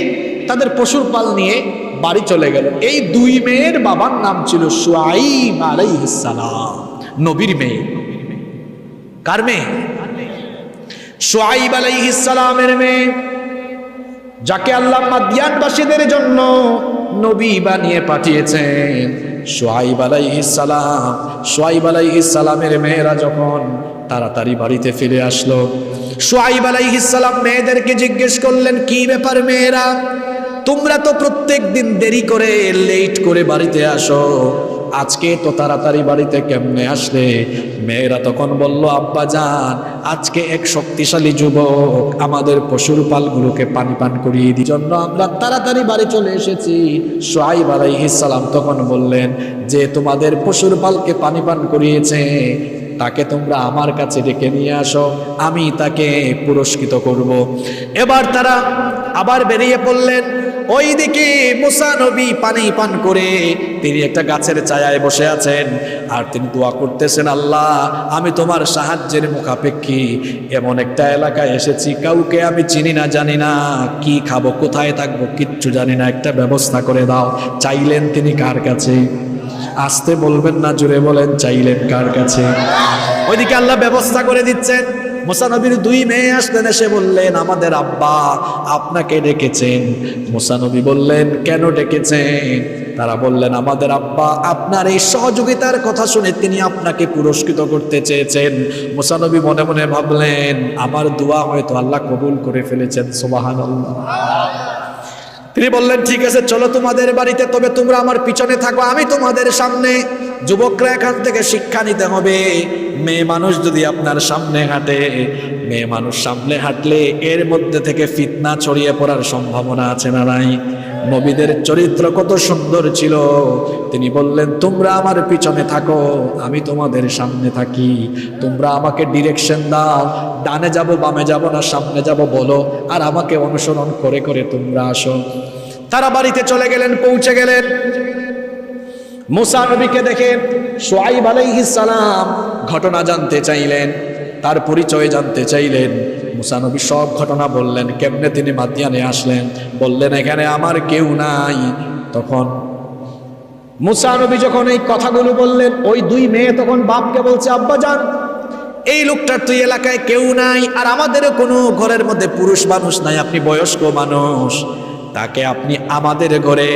তাদের পশুর পাল নিয়ে বাড়ি চলে গেল। এই 2 মেয়ের বাবার নাম ছিল শুআইব আলাইহিস সালাম, নবীর মেয়ে। কার মেয়ে? শুআইব আলাইহিস সালামের মেয়ে, যাকে আল্লাহ মাদিয়ানবাসীদের জন্য নবী বানিয়ে পাঠিয়েছেন। শুআইব আলাইহিস সালাম, শুআইব আলাইহিস সালামের মেয়েরা যখন তাড়াতাড়ি বাড়িতে ফিরে আসলো, শুআইব আলাইহিস সালাম মেয়েদেরকে জিজ্ঞেস করলেন, কি ব্যাপার মেয়েরা, তোমরা তো প্রত্যেক দিন দেরি করে লেট করে বাড়িতে আসো, আজকে তো তাড়াতাড়ি বাড়িতে কেমনে আসলে? মেয়েরা তখন বলল, আব্বা জান, আজকে এক শক্তিশালী যুবক আমাদের পশুর পালগুলোকে পানি পান করিয়ে দিই জন্য আমরা তাড়াতাড়ি বাড়ি চলে এসেছি। শুআইব আলাইহিস সালাম তখন বললেন যে তোমাদের পশুর পালকে পানি পান করিয়েছে তাকে তোমরা আমার কাছে ডেকে নিয়ে আসো, আমি তাকে পুরস্কৃত করব। এবার তারা আবার বেরিয়ে পড়লেন। ওইদিকে মুসা নবী পানি পান করে তিনি একটা গাছের ছায়ায় বসে আছেন আর তিনি দোয়া করতেছেন, আল্লাহ আমি তোমার সাহায্যের মুখাপেক্ষী এমন একটা এলাকায় এসেছি, কাউকে আমি চিনি না, জানি না কি খাবো, কোথায় থাকবো, কিচ্ছু জানি না, একটা ব্যবস্থা করে দাও। চাইলেন তিনি কার কাছে? আসতে বলবেন না, জুড়ে বলেন, চাইলেন কার কাছে? ওইদিকে আল্লাহ ব্যবস্থা করে দিচ্ছেন। মুসা নবীর 2 মেয়ে আসলেন, এসে বললেন, আমাদের আব্বা আপনাকে ডেকেছেন। মুসা নবী বললেন, কেন ডেকেছেন? তারা বললেন, আমাদের আব্বা আপনার এই সহযোগিতার কথা শুনে তিনি আপনাকে পুরস্কৃত করতে চেয়েছেন। মুসা নবী মনে মনে ভাবলেন, আমার দোয়া হয়তো আল্লাহ কবুল করে ফেলেছেন। সুবহানাল্লাহ। তিনি বললেন, ঠিক আছে চলো তোমাদের বাড়িতে, তবে তোমরা আমার পিছনে থাকো, আমি তোমাদের সামনে যুবকরা এখান থেকে শিক্ষা নিতে হবে, মেয়ে মানুষ যদি আপনার সামনে হাঁটে, মেয়ে মানুষ সামনে হাঁটলে এর মধ্যে থেকে ফিতনা ছড়িয়ে পড়ার সম্ভাবনা আছে না নাই? নবীদের চরিত্র কত সুন্দর ছিল, তিনি বললেন তোমরা আমার পিছনে থাকো, আমি তোমাদের সামনে থাকি, তোমরা আমাকে ডিরেকশন দাও, ডানে যাব বামে যাব না সামনে যাব বলো, আর আমাকে অনুসরণ করে করে তোমরা আসো। তারা বাড়িতে চলে গেলেন, পৌঁছে গেলেন। মুসা নবীকে দেখে শুআইব আলাইহিস সালাম ঘটনা জানতে চাইলেন, তার পরিচয় জানতে চাইলেন। মুসা নবী সব ঘটনা বললেন, কেমনে তিনি মাদিয়ানে আসলেন, বললেন এখানে আমার কেউ নাই। তখন মুসা নবী যখন এই কথাগুলো বললেন, ওই দুই মেয়ে তখন বাপকে বলছে, আব্বা জান, এই লোকটার তুই এলাকায় কেউ নাই, আর আমাদেরও কোনো ঘরের মধ্যে পুরুষ মানুষ নাই, আপনি বয়স্ক মানুষ, তাকে আপনি আমাদের ঘরে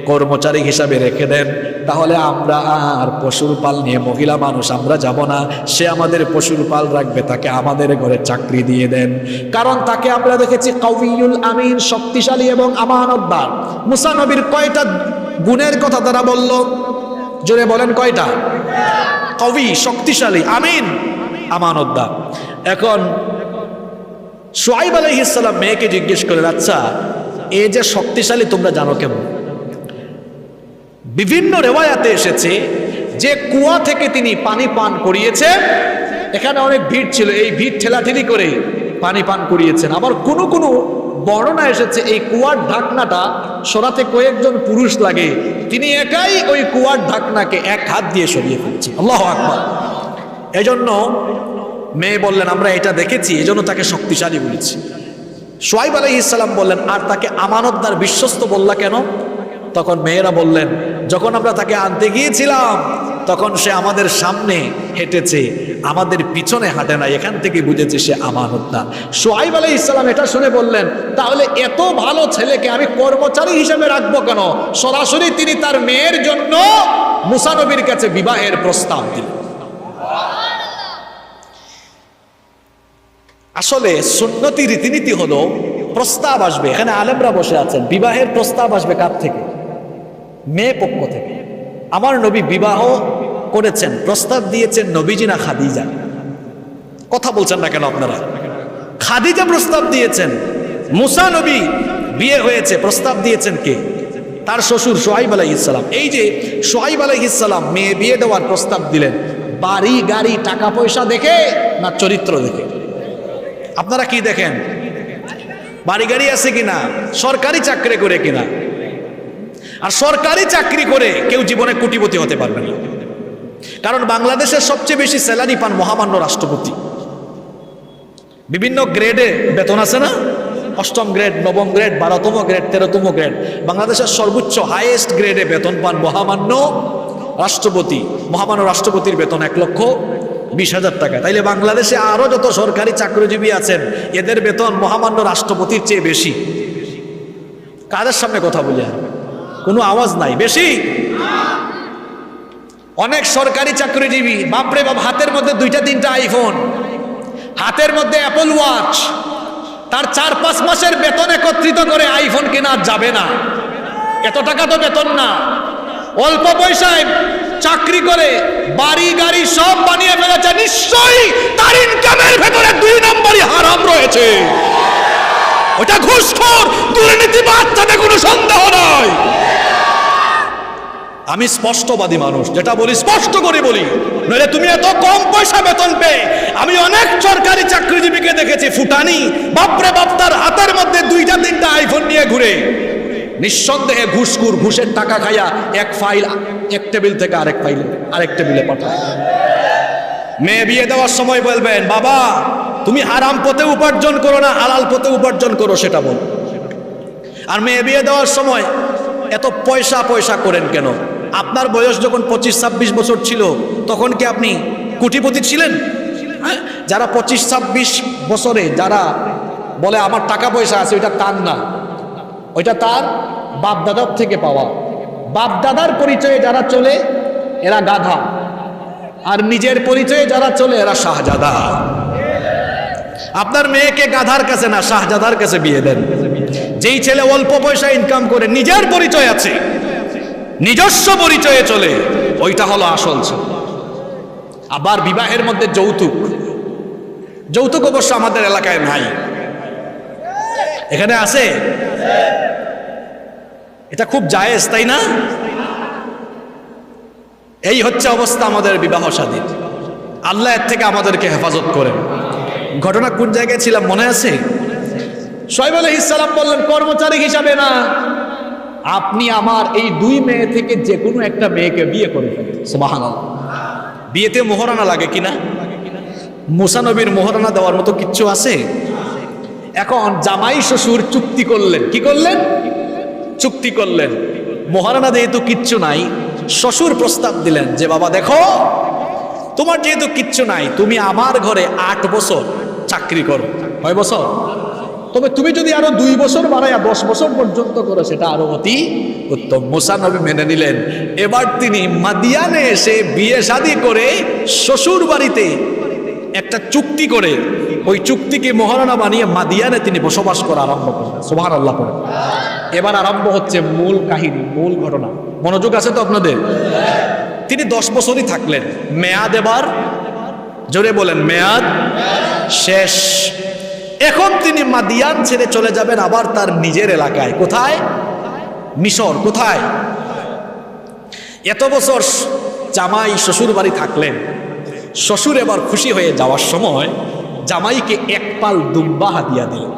কর্মচারী হিসাবে রেখে দেন, তাহলে আমরা আর পশুর পাল নিয়ে মহিলা মানুষ আমরা যাব না, সে আমাদের পশুর পাল রাখবে, তাকে আমাদের ঘরে চাকরি দিয়ে দেন। কারণ তাকে আমরা দেখেছি কাউইয়ুল আমিন, শক্তিশালী এবং আমানতদার। মুসা নবীর কয়টা গুণের কথা তারা বলল? জোরে বলেন কয়টা? কবি, শক্তিশালী, আমিন, আমানতদার। এখন শুআইব আলাইহিস সালাম মেয়েকে জিজ্ঞেস করলেন, আচ্ছা এই যে শক্তিশালী তোমরা জানো কেমন? বিভিন্ন রেওয়ায়াতে এসেছে যে কুয়া থেকে তিনি পানি পান করিয়েছেন, এখানে অনেক ভিড় ছিল, এই ভিড় ঠেলাঠেলি করে পানি পান করিয়েছেন। আবার কোনো কোনো বর্ণনা এসেছে এই কুয়ার ঢাকনাটা সরাতে কয়েকজন পুরুষ লাগে, তিনি একাই ওই কুয়ার ঢাকনাকে এক হাত দিয়ে সরিয়ে ফেলছেন। আল্লাহু আকবার। এজন্য মেয়ে বললেন আমরা এটা দেখেছি, এজন্য তাকে শক্তিশালী বলেছি। শুআইব আলাইহিস সালাম বললেন, আর তাকে আমানতদার, বিশ্বস্ত বললা কেন? তখন মেয়েরা বললেন, যখন আমরা তাকে আনতে গিয়েছিলাম তখন সে আমাদের সামনে হেঁটেছে, আমাদের পিছনে হাঁটে না, এখান থেকে বুঝেছে সে আমানতদার। শুআইব আলাইহিস সালাম এটা শুনে বললেন, তাহলে এত ভালো ছেলেকে আমি কর্মচারী হিসেবে রাখবো কেন? সরাসরি তিনি তার মেয়ের জন্য মুসা নবীর কাছে বিবাহের প্রস্তাব দিলেন। আসলে সুন্নতি রীতিনীতি হলো প্রস্তাব আসবে, এখানে আলেমরা বসে আছেন, বিবাহের প্রস্তাব আসবে কার থেকে? মেয়ে পক্ষ থেকে। আমার নবী বিবাহ করেছেন, প্রস্তাব দিয়েছেন নবীজি না খাদিজা? কথা বলছেন না কেন আপনারা? খাদিজা প্রস্তাব দিয়েছেন। মুসা নবী বিয়ে হয়েছে, প্রস্তাব দিয়েছেন কে? তার শ্বশুর শুআইব আলাইহিস সালাম। এই যে শুআইব আলাইহিস সালাম মেয়ে বিয়ে দেওয়ার প্রস্তাব দিলেন, বাড়ি গাড়ি টাকা পয়সা দেখে না চরিত্র দেখে? আপনারা কি দেখেন? বাড়ি গাড়ি আছে কিনা, সরকারি চাকরি করে কিনা? আর সরকারি চাকরি করে কেউ জীবনে কোটিপতি হতে পারবে না, কারণ বাংলাদেশের সবচেয়ে বেশি স্যালারি পান মহামান্য রাষ্ট্রপতি। বিভিন্ন গ্রেডে বেতন আছে না, অষ্টম গ্রেড, নবম গ্রেড, 12তম গ্রেড, 13তম গ্রেড। বাংলাদেশের সর্বোচ্চ হাইয়েস্ট গ্রেডে বেতন পান মহামান্য রাষ্ট্রপতি। মহামান্য রাষ্ট্রপতির বেতন 1,20,000 টাকা। তাইলে বাংলাদেশে আরো যত সরকারি চাকরিজীবী আছেন এদের বেতন মহামান্য রাষ্ট্রপতির চেয়ে বেশি। কাদের সামনে কথা বলি? কোনো আওয়াজ নাই, বেশি। অনেক সরকারি চাকরিজীবী বাপরে বাপ, হাতের মধ্যে 2-3টা আইফোন, হাতের মধ্যে অ্যাপল ওয়াচ, তার 4-5 মাসের বেতন একত্রিত করে আইফোন কেনা যাবে না, এত টাকা তো বেতন না। অল্প পয়সায় চাকরি করে বাড়ি গাড়ি সব বানিয়ে ফেলেছে, নিশ্চয়ই তার ইনকামের ভেতরে 2 নম্বরই হারাম রয়েছে। ওটা ঘুষখোর, দুর্নীতিবাজ, তাতে কোনো সন্দেহ নাই। আমি স্পষ্টবাদী মানুষ, যেটা বলি স্পষ্ট করে বলি, নইলে তুমি এত কম পয়সা বেতন পেয়ে, আমি অনেক সরকারি চাকরিজীবীকে দেখেছি ফুটানি, বাপরে বাপ, তার হাতের মধ্যে 2-3টা আইফোন নিয়ে ঘুরে। নিঃসন্দেহে ঘুষখোর, ঘুষের টাকা খাইয়া এক ফাইল এক টেবিল থেকে আরেক টেবিলে পাঠায়। মেয়ে বিয়ে দেওয়ার সময় বলবেন, বাবা তুমি হারাম পথে উপার্জন করো না, হালাল পথে উপার্জন করো, সেটা বল। আর মেয়ে বিয়ে দেওয়ার সময় এত পয়সা পয়সা করেন কেন? আপনার বয়স যখন 25-26 বছর ছিল তখন কি আপনি কোটিপতি ছিলেন? হ্যাঁ, যারা 25-26 বছরে যারা বলে আমার টাকা পয়সা আছে, ওইটা তার না, ওইটা তার বাপ দাদার থেকে পাওয়া। বাপ দাদার পরিচয়ে যারা চলে এরা গাধা, আর নিজের পরিচয়ে যারা চলে এরা শাহজাদা। আপনার মেয়েকে গাধার কাছে না, শাহজাদার কাছে বিয়ে দেন। যেই ছেলে অল্প পয়সা ইনকাম করে, নিজের পরিচয় আছে, নিজস্ব পরিচয়ে চলে, ওইটা হলো আসল ছিল। আবার বিবাহের মধ্যে যৌতুক, যৌতুক অবশ্য আমাদের এলাকায় নাই, এখানে আছে, এটা খুব জায়েজ, তাই না? এই হচ্ছে অবস্থা আমাদের বিবাহ শাদীর। আল্লাহ এর থেকে আমাদেরকে হেফাজত করেন। ঘটনা কোন জায়গায় ছিলাম মনে আছে? শুআয়ব আলাইহিস সালাম বললেন, কর্মচারী হিসাবে না, আপনি আমার এই 2 মেয়ে থেকে যে কোনো একটা মেয়েকে বিয়ে করে ফেলেন। সুবহানাল্লাহ। বিয়েতে মোহরানা লাগে কিনা? মুসা নবীর মোহরানা দেওয়ার মতো কিচ্ছু আছে? এখন জামাই শ্বশুর চুক্তি করলেন, কি করলেন? চুক্তি করলেন। মোহরানা যেহেতু কিচ্ছু নাই, শ্বশুর প্রস্তাব দিলেন যে বাবা দেখো, তোমার যেহেতু কিচ্ছু নাই, তুমি আমার ঘরে 8 বছর চাকরি করো। কয় বছর? তবে তুমি যদি আরো 2 বছর বাড়াইয়া 10 বছর পর্যন্ত করো, সেটা আরো অতি উত্তম। মুসা নবী মেনে নিলেন। এবার তিনি মাদিয়ানে এসে বিয়ে শাদী করে শ্বশুর বাড়িতে একটা চুক্তি করে, ওই চুক্তিকে মোহরানা বানিয়ে মাদিয়ানে তিনি বসবাস করা আরম্ভ করলেন। সুবহানাল্লাহ পড়ে। এবার আরম্ভ হচ্ছে মূল কাহিনী, মূল ঘটনা। মনোযোগ আছে তো আপনাদের? তিনি 10 বছরই থাকলেন। মেয়াদ এবার, জোরে বলেন, মেয়াদ শেষ। এখন তিনি মাদিয়ান ছেড়ে চলে যাবেন আবার তার নিজের এলাকায়। কোথায়? মিশর। কোথায়? এত বছর জামাই শ্বশুর বাড়ি থাকলেন। শ্বশুর এবার খুশি হয়ে যাওয়ার সময় জামাইকে 1 পাল দুম্বা হাদিয়া দিলেন।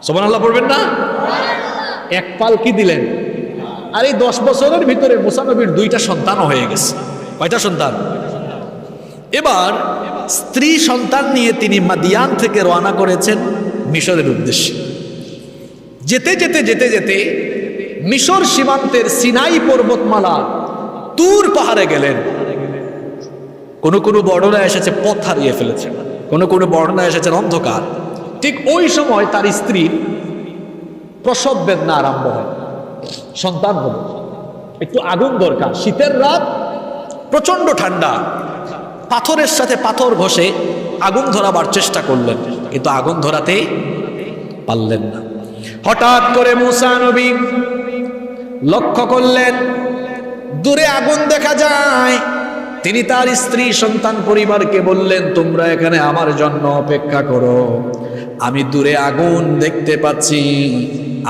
সুবহানাল্লাহ পড়বেন না? 1 পাল কি দিলেন? আর এই 10 বছরের ভিতরে মুসা নবীর 2টা সন্তানও হয়ে গেছে। কয়টা সন্তান? এবার স্ত্রী সন্তান নিয়ে তিনি মাদিয়ান থেকে রওনা করেছেন মিশরের উদ্দেশ্যে। যেতে যেতে যেতে যেতে মিশর সীমান্তের সিনাই পর্বতমালা তুর পাহাড়ে গেলেন। কোন কোন বর্ণনা এসেছে পথ হারিয়ে ফেলেছেন, কোন কোন বর্ণনা এসেছেন অন্ধকার। ঠিক ওই সময় তার স্ত্রীর প্রসব বেদনা আরম্ভ হয়, সন্তান হল। একটু আগুন দরকার, শীতের রাত, প্রচন্ড ঠান্ডা। পাথরের সাথে পাথর ঘষে আগুন ধরাবার চেষ্টা করলেন, কিন্তু আগুন ধরাতে পারলেন না। হঠাৎ করে মুসা নবী লক্ষ্য করলেন দূরে আগুন দেখা যায়। তিনি তার স্ত্রী সন্তান পরিবারকে বললেন, তোমরা এখানে আমার জন্য অপেক্ষা করো, আমি দূরে আগুন দেখতে পাচ্ছি,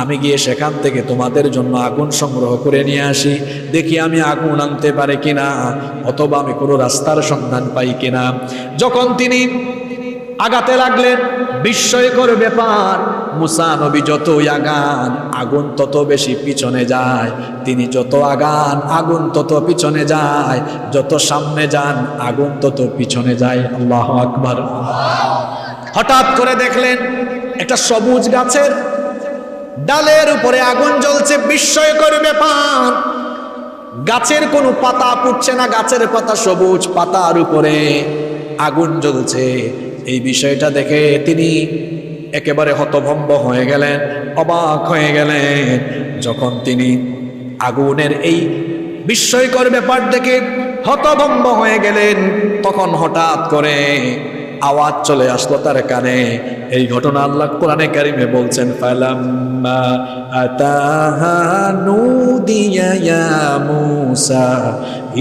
আমি গিয়ে সেখান থেকে তোমাদের জন্য আগুন সংগ্রহ করে নিয়ে আসি, দেখি আমি আগুন আনতে পারি কিনা, অথবা আমি কোনো রাস্তার সন্ধান পাই কিনা। যখন তিনি আগাতে লাগলেন, বিস্ময়কর ব্যাপার, মুসা নবী যতই আগান আগুন তত বেশি পিছনে যায়, তিনি যত আগান আগুন তত পিছনে যায়, যত সামনে যান আগুন তত পিছনে যায়। আল্লাহু আকবার। হঠাৎ করে দেখলেন একটা সবুজ গাছের ডালের উপরে আগুন জ্বলছে। বিস্ময়কর ব্যাপার, গাছের কোনো পাতা পুড়ছে না, গাছের পাতা সবুজ, পাতার উপরে আগুন জ্বলছে। এই বিষয়টা দেখে তিনি একেবারে হতভম্ব হয়ে গেলেন, অবাক হয়ে গেলেন। যখন তিনি আগুনের এই বিস্ময়কর ব্যাপার দেখে হতভম্ব হয়ে গেলেন, তখন হঠাৎ করে আওয়াজ চলে আসলো তার কানে। এই ঘটনা আল্লাহ কোরআনে কারিমে বলছেন, ফালাম্মা আতাহা নুদিয়া ইয়া মূসা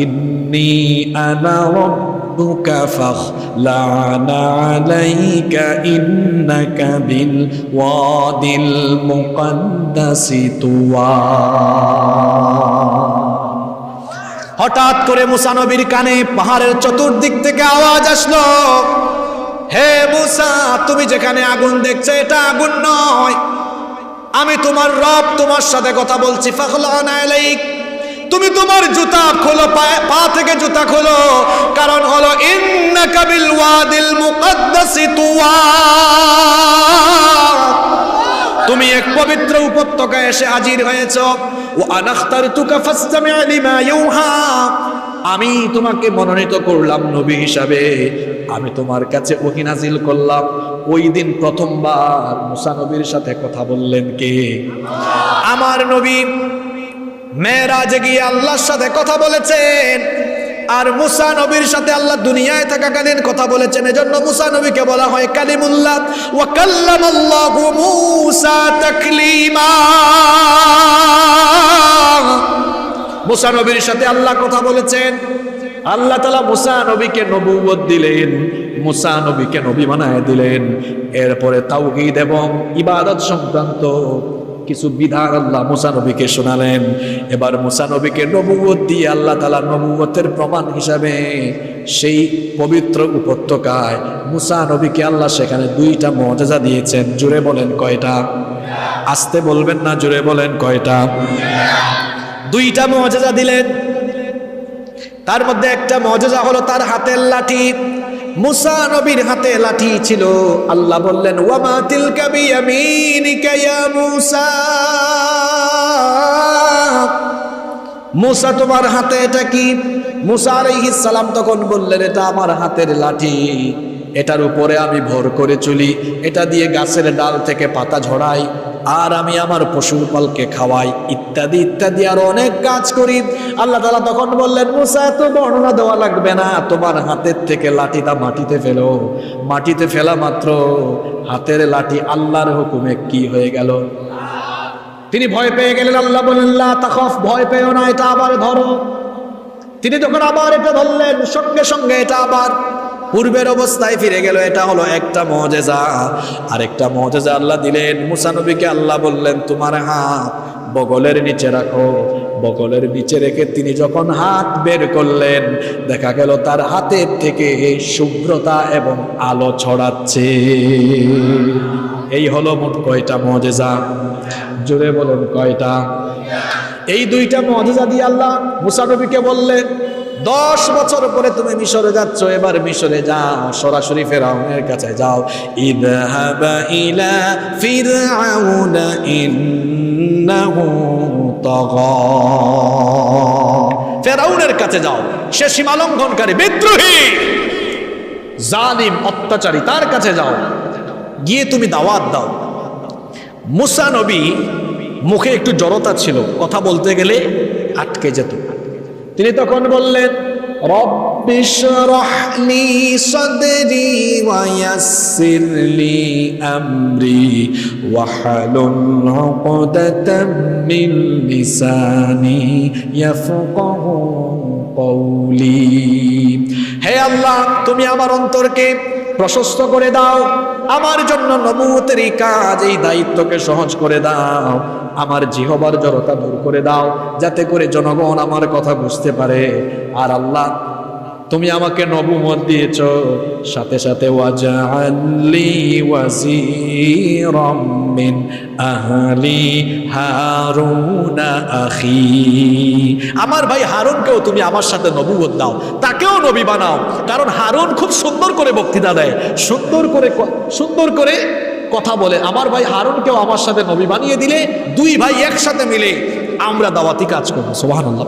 ইন্নী আনা রাব্বুকা ফাখলা'না আলাইকা ইন্নাকা বিল ওয়াদিল মুকাদ্দাসি তুওয়া। হঠাৎ করে মুসা নবীর কানে পাহাড়ের চতুর্দিক থেকে আওয়াজ আসলো, হে মুসা, তুমি যেখানে আগুন দেখছো এটা আগুন নয়, আমি তোমার রব তোমার সাথে কথা বলছি। ফাখলা'না আলাইক, তুমি তোমার জুতা খোলো, পা থেকে জুতা খোলো, কারণ হলো ইন্নাকা বিল ওয়াদিল মুকাদ্দাসি তুওয়া, তুমি এক পবিত্র উপত্যকায় এসে হাজির হয়েছো। ওয়া আনা ইখতারতুকা ফাসতামি' লিমা ইউহা, আমি তোমাকে মনোনীত করলাম নবী হিসাবে, আমি তোমার কাছে ওহী নাজিল করলাম। ওই দিন প্রথমবার মুসা নবীর সাথে কথা বললেন কে? আমার নবী মেরাজে গিয়ে আল্লাহর সাথে কথা বলেছেন, আর মুসা নবীর সাথে আল্লাহ দুনিয়ায় থাকাকালীন কথা বলেছেন। এজন্য মুসা নবীকে বলা হয় কালিমুল্লাহ, ওয়া কাল্লামাল্লাহু মূসা তাকলিমা। মুসা নবীর সাথে আল্লাহ কথা বলেছেন। আল্লাহ তাআলা মুসা নবীকে নবুয়ত দিলেন, মুসা নবীকে নবী বানায় দিলেন। এরপরে তাওহীদ এবং ইবাদত সংক্রান্ত কিছু বিধান আল্লাহ মুসা নবীকে শোনালেন। এবার মুসা নবীকে নবুয়ত দিয়ে আল্লাহ তাআলা নবুয়তের প্রমাণ হিসাবে সেই পবিত্র উপত্যকায় মুসা নবীকে আল্লাহ সেখানে 2টা মুআজিজা দিয়েছেন। জোরে বলেন কয়টা? আস্তে বলবেন না, জোরে বলেন কয়টা? 2টা মুআজিজা দিলেন। তার মধ্যে একটা মুআজিজা হলো তার হাতের লাঠি। মুসা নবীর হাতে লাঠি ছিল। আল্লাহ বললেন ওয়ামা তিলকা বিয়ামিনিকা ইয়া মুসা, মুসা তোমার হাতে এটা কি? মুসা আলাইহিস সালাম তখন বললেন এটা আমার হাতের লাঠি, এটার উপরে আমি ভর করে চলি, এটা দিয়ে গাছের ডাল থেকে পাতা ঝরাই, আর আমি আমার পশুর পালকে খাওয়াই, ইত্যাদি ইত্যাদি আরো অনেক কাজ করি। আল্লাহ তাআলা তখন বললেন মুসা এত বর্ণনা দেওয়া লাগবে না, তোমার হাতের থেকে লাঠিটা মাটিতে ফেলো। মাটিতে ফেলা মাত্র হাতের লাঠি আল্লাহর হুকুমে কি হয়ে গেল? তিনি ভয় পেয়ে গেলেন। আল্লাহ বললেন লা তাখাফ, ভয় পেও না, এটা আবার ধরো। তিনি যখন আবার এটা ধরলেন, সঙ্গে সঙ্গে এটা আবার পূর্বের অবস্থায় ফিরে গেল। এটা হলো একটা মুআজিজা। আরেকটা মুআজিজা আল্লাহ দিলেন মুসা নবীকে। আল্লাহ বললেন তোমার হাত বগলের নিচে রাখো। বগলের নিচে রেখে তিনি যখন হাত বের করলেন, দেখা গেল তার হাতের থেকে শুভ্রতা এবং আলো ছড়াচ্ছে। এই হলো মোট কয়টা মুআজিজা? জোরে বলেন কয়টা? এই 2টা মুআজিজা দিয়ে আল্লাহ মুসা নবীকে বললেন 10 বছর পরে তুমি মিশরে যাচ্ছ, এবার মিশরে যাও, সরাসরি ফেরাউনের কাছে যাও। ইযহাবা ইলা ফিরআউনা ইন্নাহু তাগা, ফেরাউনের কাছে যাও, সে সীমালঙ্ঘনকারী, বিদ্রোহী, জালিম, অত্যাচারী, তার কাছে যাও, গিয়ে তুমি দাওয়াত দাও। মুসা নবী মুখে একটু জড়তা ছিল, কথা বলতে গেলে আটকে যেত। তিনি তখন বললেন রব্বি শরহ লি সাদরি ওয়া ইয়াসসির লি আমরি ওয়াহলুল উকদাতাম মিন লিসানি ইয়াফকাহু কওলি। হে আল্লাহ, তুমি আমার অন্তরকে প্রশস্ত করে দাও, আমার জন্য নবুয়তের এই কাজ, এই দায়িত্বকে সহজ করে দাও, আমার জিহবার জড়তা দূর করে দাও, যাতে করে জনগণ আমার কথা বুঝতে পারে। আর আল্লাহ, তুমি আমাকে নবুয়ত দিয়েছো, সাথে সাথে ওয়াজআললি ওয়াজিরাম মিন আহলি হারুনা আখি, আমার ভাই হারুনকেও তুমি আমার সাথে নবুয়ত দাও, তাকেও নবী বানাও। কারণ হারুন খুব সুন্দর করে বক্তৃতা দেয়, সুন্দর করে কথা বলে। আমার ভাই হারুনকেও আমার সাথে নবী বানিয়ে দিলে 2 ভাই একসাথে মিলে আমরা দাওয়াতি কাজ করবো। সুবহানাল্লাহ।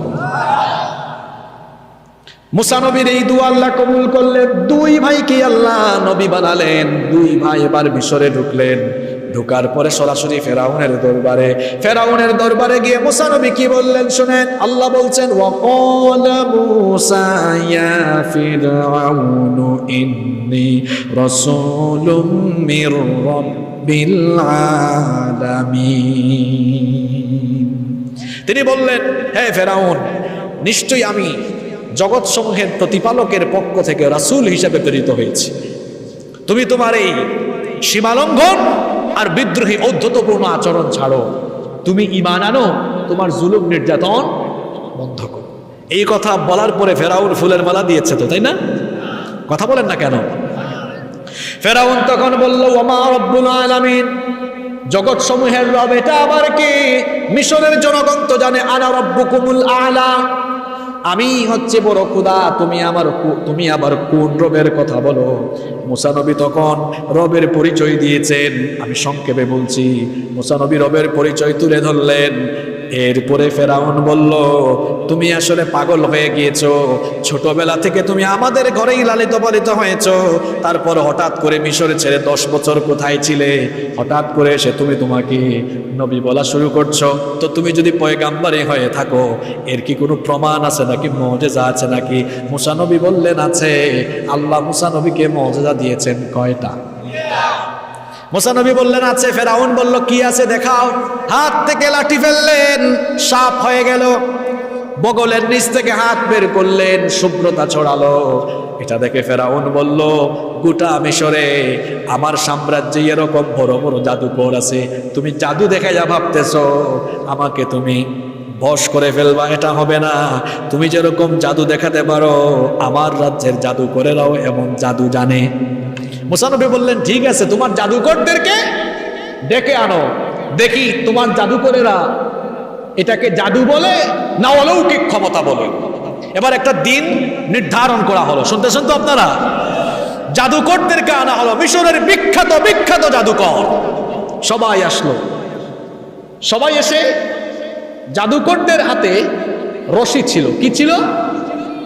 মুসা নবীর এই দুআ আল্লাহ কবুল করলেন। 2 ভাইকে আল্লাহ নবী বানালেন। 2 ভাই এবার মিশরে ঢুকলেন। ঢোকার পরে সরাসরি ফেরাউনের দরবারে গিয়ে মুসা নবী কি বললেন শুনেন। আল্লাহ বলছেন ওয়াকালা মুসা ইয়া ফিরআউনু ইন্নী রাসূলুম মির রাব্বিল আলামিন। তিনি বললেন হে ফেরাউন, নিশ্চয়ই আমি জগৎ সমূহের প্রতিপালকের পক্ষ থেকে রাসূল হিসেবে প্রেরিত হয়েছি। তুমি তোমার এই সীমালঙ্ঘন আর বিদ্রোহী ঔদ্ধত্যপূর্ণ আচরণ ছাড়ো, তুমি ঈমান আনো, তোমার জুলুম নির্যাতন বন্ধ করো। এই কথা বলার পরে ফেরাউন ফুলের মালা দিয়েছে তো, তাই না? কথা বলেন না কেন? ফেরাউন তখন বলল ওমা রব্বুল আলামিন, জগৎ সমূহের রব এটা আবার কে? মিশরের জনগণ তো জানে আনা রব্বুকুমুল আলা, আমি হচ্ছে বড় খোদা, তুমি আবার কোন রবের কথা বলো? মুসা নবী তখন রবের পরিচয় দিয়েছেন। আমি সংক্ষেপে বলছি। মুসা নবী রবের পরিচয় তুলে ধরলেন। এরপরে ফেরাউন বলল তুমি আসলে পাগল হয়ে গিয়েছো, ছোটবেলা থেকে তুমি আমাদের ঘরেই লালিত পালিত হয়েছো, তারপর হঠাৎ করে মিশরে ছেড়ে 10 বছর কোথায় ছিলে? হঠাৎ করে এসে তোমাকে নবী বলা শুরু করছো। তো তুমি যদি পয়গাম্বরই হয়ে থাকো, এর কি কোনো প্রমাণ আছে নাকি, মুআজিজা আছে নাকি? মুসা নবী বললেন আছে। আল্লাহ মুসা নবীকে মুআজিজা দিয়েছেন কয়টা? মুসা নবী বললেন আছে। ফেরাউন বলল কি আছে দেখাও। হাত থেকে লাঠি ফেললেন, সাপ হয়ে গেল। বগলের নিচ থেকে হাত বের করলেন, শুভ্রতা ছড়ালো। এটা দেখে ফেরাউন বলল, গোটা মিশরে আমার সাম্রাজ্যে এরকম বড় বড় জাদুকর আছে, তুমি জাদু দেখে যা ভাবতেছ আমাকে তুমি বশ করে ফেলবা, এটা হবে না। তুমি যেরকম জাদু দেখাতে পারো, আমার রাজ্যের জাদুকরেরাও এমন জাদু জানে। মুসা নবী বললেন, ঠিক আছে, তোমার জাদুকরদেরকে ডেকে আনো, দেখি তোমার জাদুকরেরা এটাকে জাদু বলে না অলৌকিক ক্ষমতা বলে। এবার একটা দিন নির্ধারণ করা হলো, শুনতেছেন তো আপনারা? জাদুকরদেরকে আনা হলো, মিশরের বিখ্যাত বিখ্যাত জাদুকর সবাই আসলো। সবাই এসে জাদুকরদের হাতে রশি ছিল। কি ছিল?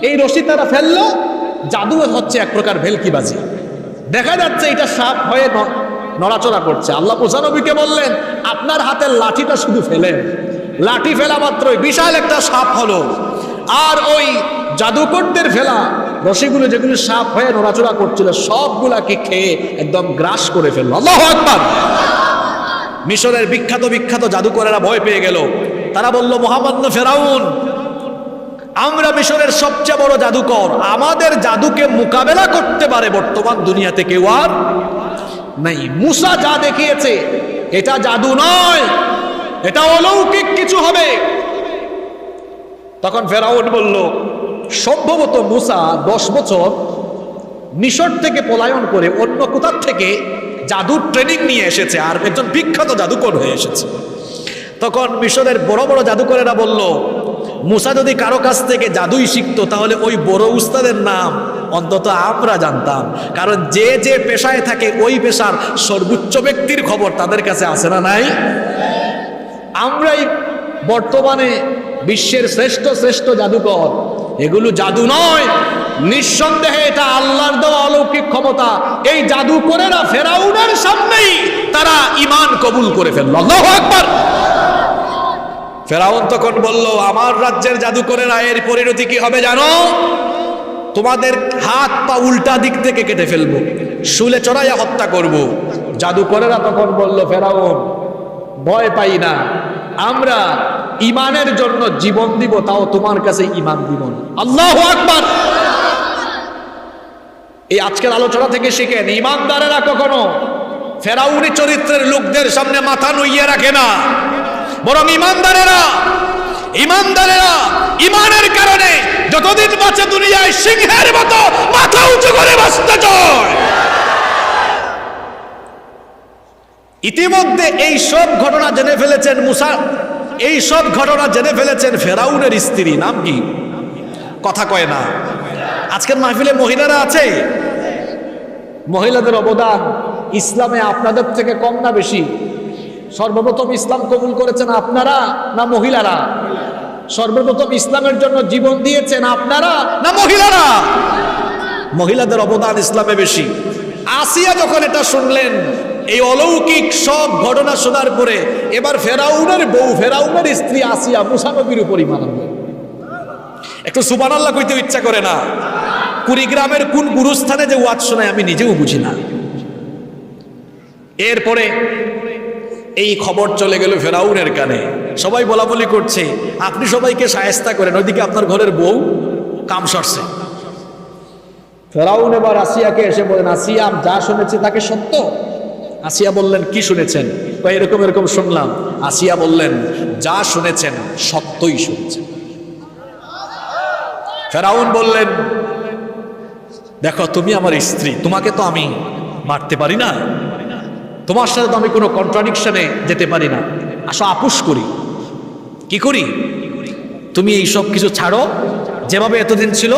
এই রশি তারা ফেললো, জাদু হচ্ছে এক প্রকার ভেলকিবাজি। দেখা যাচ্ছে এটা সাপ হয়ে নড়াচড়া করছে। আল্লাহ মুসা নবীকে বললেন, আপনার হাতের লাঠিটা শুধু ফেলেন। লাঠি ফেলা মাত্রই বিশাল একটা সাপ হলো। আর ওই জাদুকরদের ফেলা রশিগুলো যেগুলো সাপ হয়ে নড়াচড়া করছিল, সবগুলাকে খেয়ে একদম গ্রাস করে ফেললো। আল্লাহু আকবার! মিশরের বিখ্যাত বিখ্যাত জাদুকরেরা ভয় পেয়ে গেল। তারা বলল, মহামান্য ফেরাউন, আমরা মিশরের সবচেয়ে বড় জাদুকর, আমাদের জাদুকে মোকাবেলা করতে পারে বর্তমান দুনিয়াতে কেউ আর নাই। মুসা যা দেখিয়েছে এটা জাদু নয়, এটা অলৌকিক কিছু হবে। তখন ফেরাউন বলল, সম্ভবত মুসা 10 বছর মিশর থেকে পলায়ন করে অন্য কোথার থেকে জাদুর ট্রেনিং নিয়ে এসেছে, আর একজন বিখ্যাত জাদুকর হয়ে এসেছে। তখন মিশরের বড় বড় জাদুকরেরা বলল, মুসা যদি কারো কাছ থেকে জাদুই শিখতো তাহলে ওই বড় উস্তাদের নাম অন্তত আমরা জানতাম, কারণ যে যে পেশায় থাকে ওই পেশার সর্বোচ্চ ব্যক্তির খবর তাদের কাছে আছে না নাই? আমরাই বর্তমানে বিশ্বের শ্রেষ্ঠ শ্রেষ্ঠ জাদুকর। এগুলো জাদু নয়, নিঃসন্দেহে এটা আল্লাহর দেওয়া অলৌকিক ক্ষমতা। এই জাদুকরেরা ফেরাউনের সামনেই তারা ঈমান কবুল করে ফেলল। আল্লাহু আকবার! ফেরাউন তখন বলল, আমার রাজ্যের জাদুকরেরা এর পরিণতি কি হবে জানো? তোমাদের হাত পা উল্টা দিক থেকে কেটে ফেলবো, শুলে চড়াইয়া হত্যা করব। জাদুকরেরা তখন বলল, ফেরাউন ভয় পাই না, আমরা ঈমানের জন্য জীবন দিব, তাও তোমার কাছে ঈমান দিব না। আল্লাহু আকবার! এই আজকের আলোচনা থেকে শিখেন, ঈমানদারেরা কখনো ফেরাউনি চরিত্রের লোকদের সামনে মাথা নুইয়ে রাখে না, বরং ঈমানদারেরা ঈমানের কারণে যতদিন বাঁচে দুনিয়ায় সিংহের মতো মাথা উঁচু করে বাঁচতে চায়। ইতিমধ্যে এই সব ঘটনা জেনে ফেলেছেন মুসা, এই সব ঘটনা জেনে ফেলেছেন ফেরাউনের স্ত্রী। নাম কি? কথা কয় না। আজকের মাহফিলে মহিলারা আছে, মহিলাদের অবদান ইসলামে আপনাদের থেকে কম না বেশি? সর্বপ্রথম ইসলাম কবুল করেছেন আপনারা না মহিলারা? সর্বপ্রথম ইসলামের জন্য জীবন দিয়েছেন আপনারা না মহিলারা? মহিলাদের অবদান ইসলামে বেশি। আসিয়া যখন এটা শুনলেন, এই অলৌকিক সব ঘটনা শোনার পরে এবার ফেরাউনের বউ, ফেরাউনের স্ত্রী আসিয়া মুসা নবীর উপর ঈমান আনলেন। একটু সুবহানাল্লাহ কইতে ইচ্ছা করে না? কুড়িগ্রামের কোন গুরুস্থানে যে ওয়াজ শোনায় আমি নিজেও বুঝি না। এরপরে এই খবর চলে গেল ফেরাউনের কানে। সবাই বলাবলি করছে, আপনি সবাইকে শায়েস্তা করেন, ওইদিকে আপনার ঘরের বউ কাম সরছে। ফেরাউন এবার আসিয়াকে এসে বলেন, আসিয়া যা শুনেছি তাকে সত্য? আসিয়া বললেন, কি শুনেছেন? এরকম এরকম শুনলাম। আসিয়া বললেন, যা শুনেছেন সত্যই শুনেছেন। ফেরাউন বললেন, দেখো তুমি আমার স্ত্রী, তোমাকে তো আমি মারতে পারি না, তোমার সাথে তো আমি কোনো কন্ট্রাডিকশনে যেতে পারি না, আসো আপোষ করি। কি করি? তুমি এই সব কিছু ছাড়ো, যেভাবে এতদিন ছিল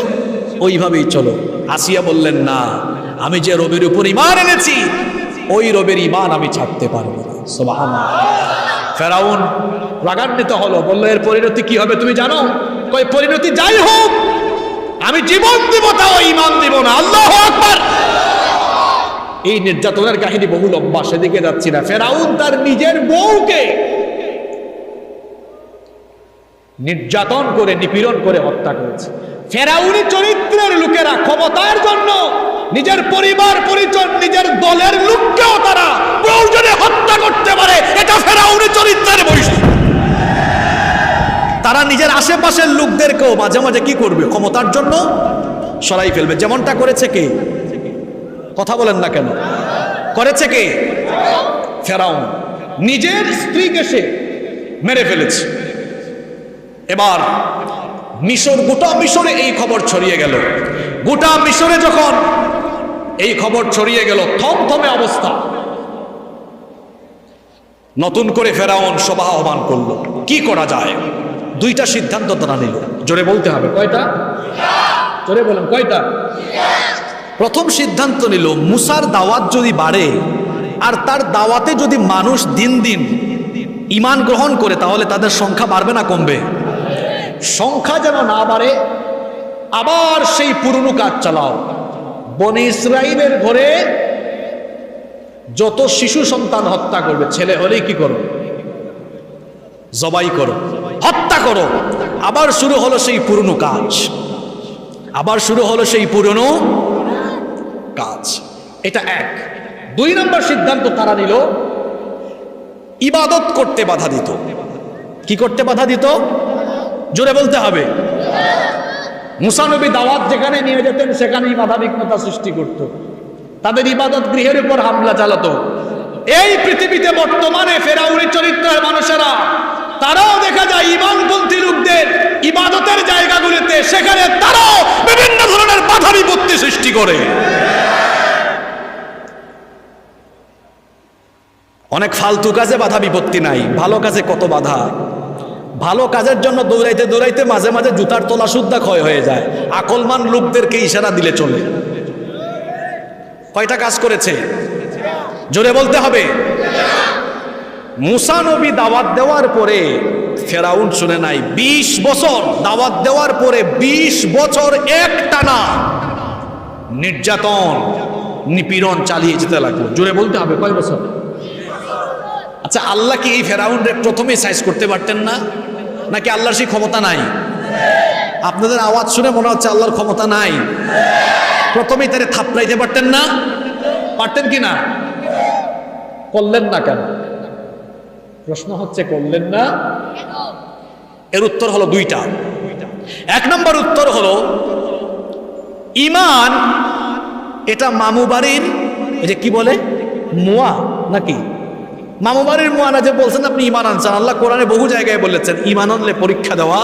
ওইভাবেই চলো। আসিয়া বললেন, না, আমি যে রবের উপর ঈমান এনেছি ওই রবের ঈমান আমি ছাড়তে পারবো না। সুবহানাল্লাহ। ফেরাউন রাগান্বিত হলো, বলল, এর পরিণতি কি হবে তুমি জানো? কই পরিণতি যাই হোক আমি জীবন দিব, তাও ঈমান দিব না। আল্লাহু আকবার! এই নির্যাতনের কাহিনী বহু লম্বা, সেদিকে যাচ্ছি না। ফেরাউন তার নিজের বউকে নির্যাতন করে নিপীড়ন করে হত্যা করেছে। ফেরাউনি চরিত্রের লোকেরা ক্ষমতার জন্য নিজের পরিবার পরিজন, নিজের দলের লোককেও তারা প্রয়োজনে হত্যা করতে পারে। এটা ফেরাউনি চরিত্রের বৈশিষ্ট্য। তারা নিজের আশেপাশের লোকদেরকেও মাঝে মাঝে কি করবে, ক্ষমতার জন্য সরাই ফেলবে। যেমনটা করেছে কে? কথা বলেন না কেন? করেছে কে? ফেরাউন নিজের স্ত্রীকে সে মেরে ফেলেছে। এবার মিশর, গোটা মিশরে এই খবর ছড়িয়ে গেল। গোটা মিশরে যখন এই খবর ছড়িয়ে গেল, থমথমে অবস্থা। নতুন করে ফেরাউন সভা আহ্বান করলো, কি করা যায়? দুইটা সিদ্ধান্ত তারা নিল। জোরে বলতে হবে, কয়টা? জোরে বলেন, কয়টা? প্রথম সিদ্ধান্ত নিল, মুসার দাওয়াত যদি বাড়ে আর তার দাওয়াতে যদি মানুষ দিন দিন ঈমান গ্রহণ করে, তাহলে তাদের সংখ্যা বাড়বে না কমবে? সংখ্যা যেন না বাড়ে, আবার সেই পুরনো কাজ চালাও। বনি ইসরাইলের ঘরে যত শিশু সন্তান হত্যা করবে, ছেলে হলেই কি করো? জবাই করো, হত্যা করো। আবার শুরু হলো সেই পুরনো কাজ, আবার শুরু হলো সেই পুরনো কাজ। এটা এক। দুই নম্বর সিদ্ধান্ত তারা নিল, ইবাদত করতে বাধা দিত। কি করতে বাধা দিত? জোরে বলতে হবে। মুসা নবী দাওয়াত যেখানে নিয়ে যেতেন সেখানেই বাধা বিঘ্নতা সৃষ্টি করত, তাদের ইবাদত গৃহের উপর হামলা চালাতো। এই পৃথিবীতে বর্তমানে ফেরাউনি চরিত্রের মানুষেরা, তারাও দেখা যায় ঈমানপন্থী লোকদের ইবাদতের জায়গাগুলিতে, সেখানে তারাও বিভিন্ন ধরনের বাধা বিপত্তি সৃষ্টি করে। অনেক ফালতু কাজে বাধা বিপত্তি নাই, ভালো কাজে কত বাধা। ভালো কাজের জন্য দৌড়াইতে দৌড়াইতে মাঝে মাঝে জুতার তলা সুদ্ধা ক্ষয় হয়ে যায়। আকলমান লোকদেরকে ইশারা দিলে চলে। কয়টা কাজ করেছে? জোরে বলতে হবে। মুসা নবী দাওয়াত দেওয়ার পরে ফেরাউন শুনে নাই, 20 বছর দাওয়াত দেওয়ার পরে 20 বছর একটানা নির্যাতন নিপীড়ন চালিয়ে যেতে লাগলো। জোরে বলতে হবে, কয় বছর? আচ্ছা, আল্লাহ কি এই ফেরাউনরে প্রথমেই সাইজ করতে পারতেন না? নাকি আল্লাহর সেই ক্ষমতা নাই? আপনাদের আওয়াজ শুনে মনে হচ্ছে আল্লাহর ক্ষমতা নাই। প্রথমেই তারে থাপড়াইতে পারতেন না? পারতেন কি না? করলেন না কেন? প্রশ্ন হচ্ছে করলেন না। এর উত্তর হলো দুইটা। এক নম্বর উত্তর হলো, ঈমান এটা মামু বাড়ির, এটা কি বলে, মুয়া নাকি? মামু বাড়ির মুয়া না যে বলছেন আপনি ঈমান আনছেন। আল্লাহ কোরআনে বহু জায়গায় বলেছেন, ঈমান আনলে পরীক্ষা দেওয়া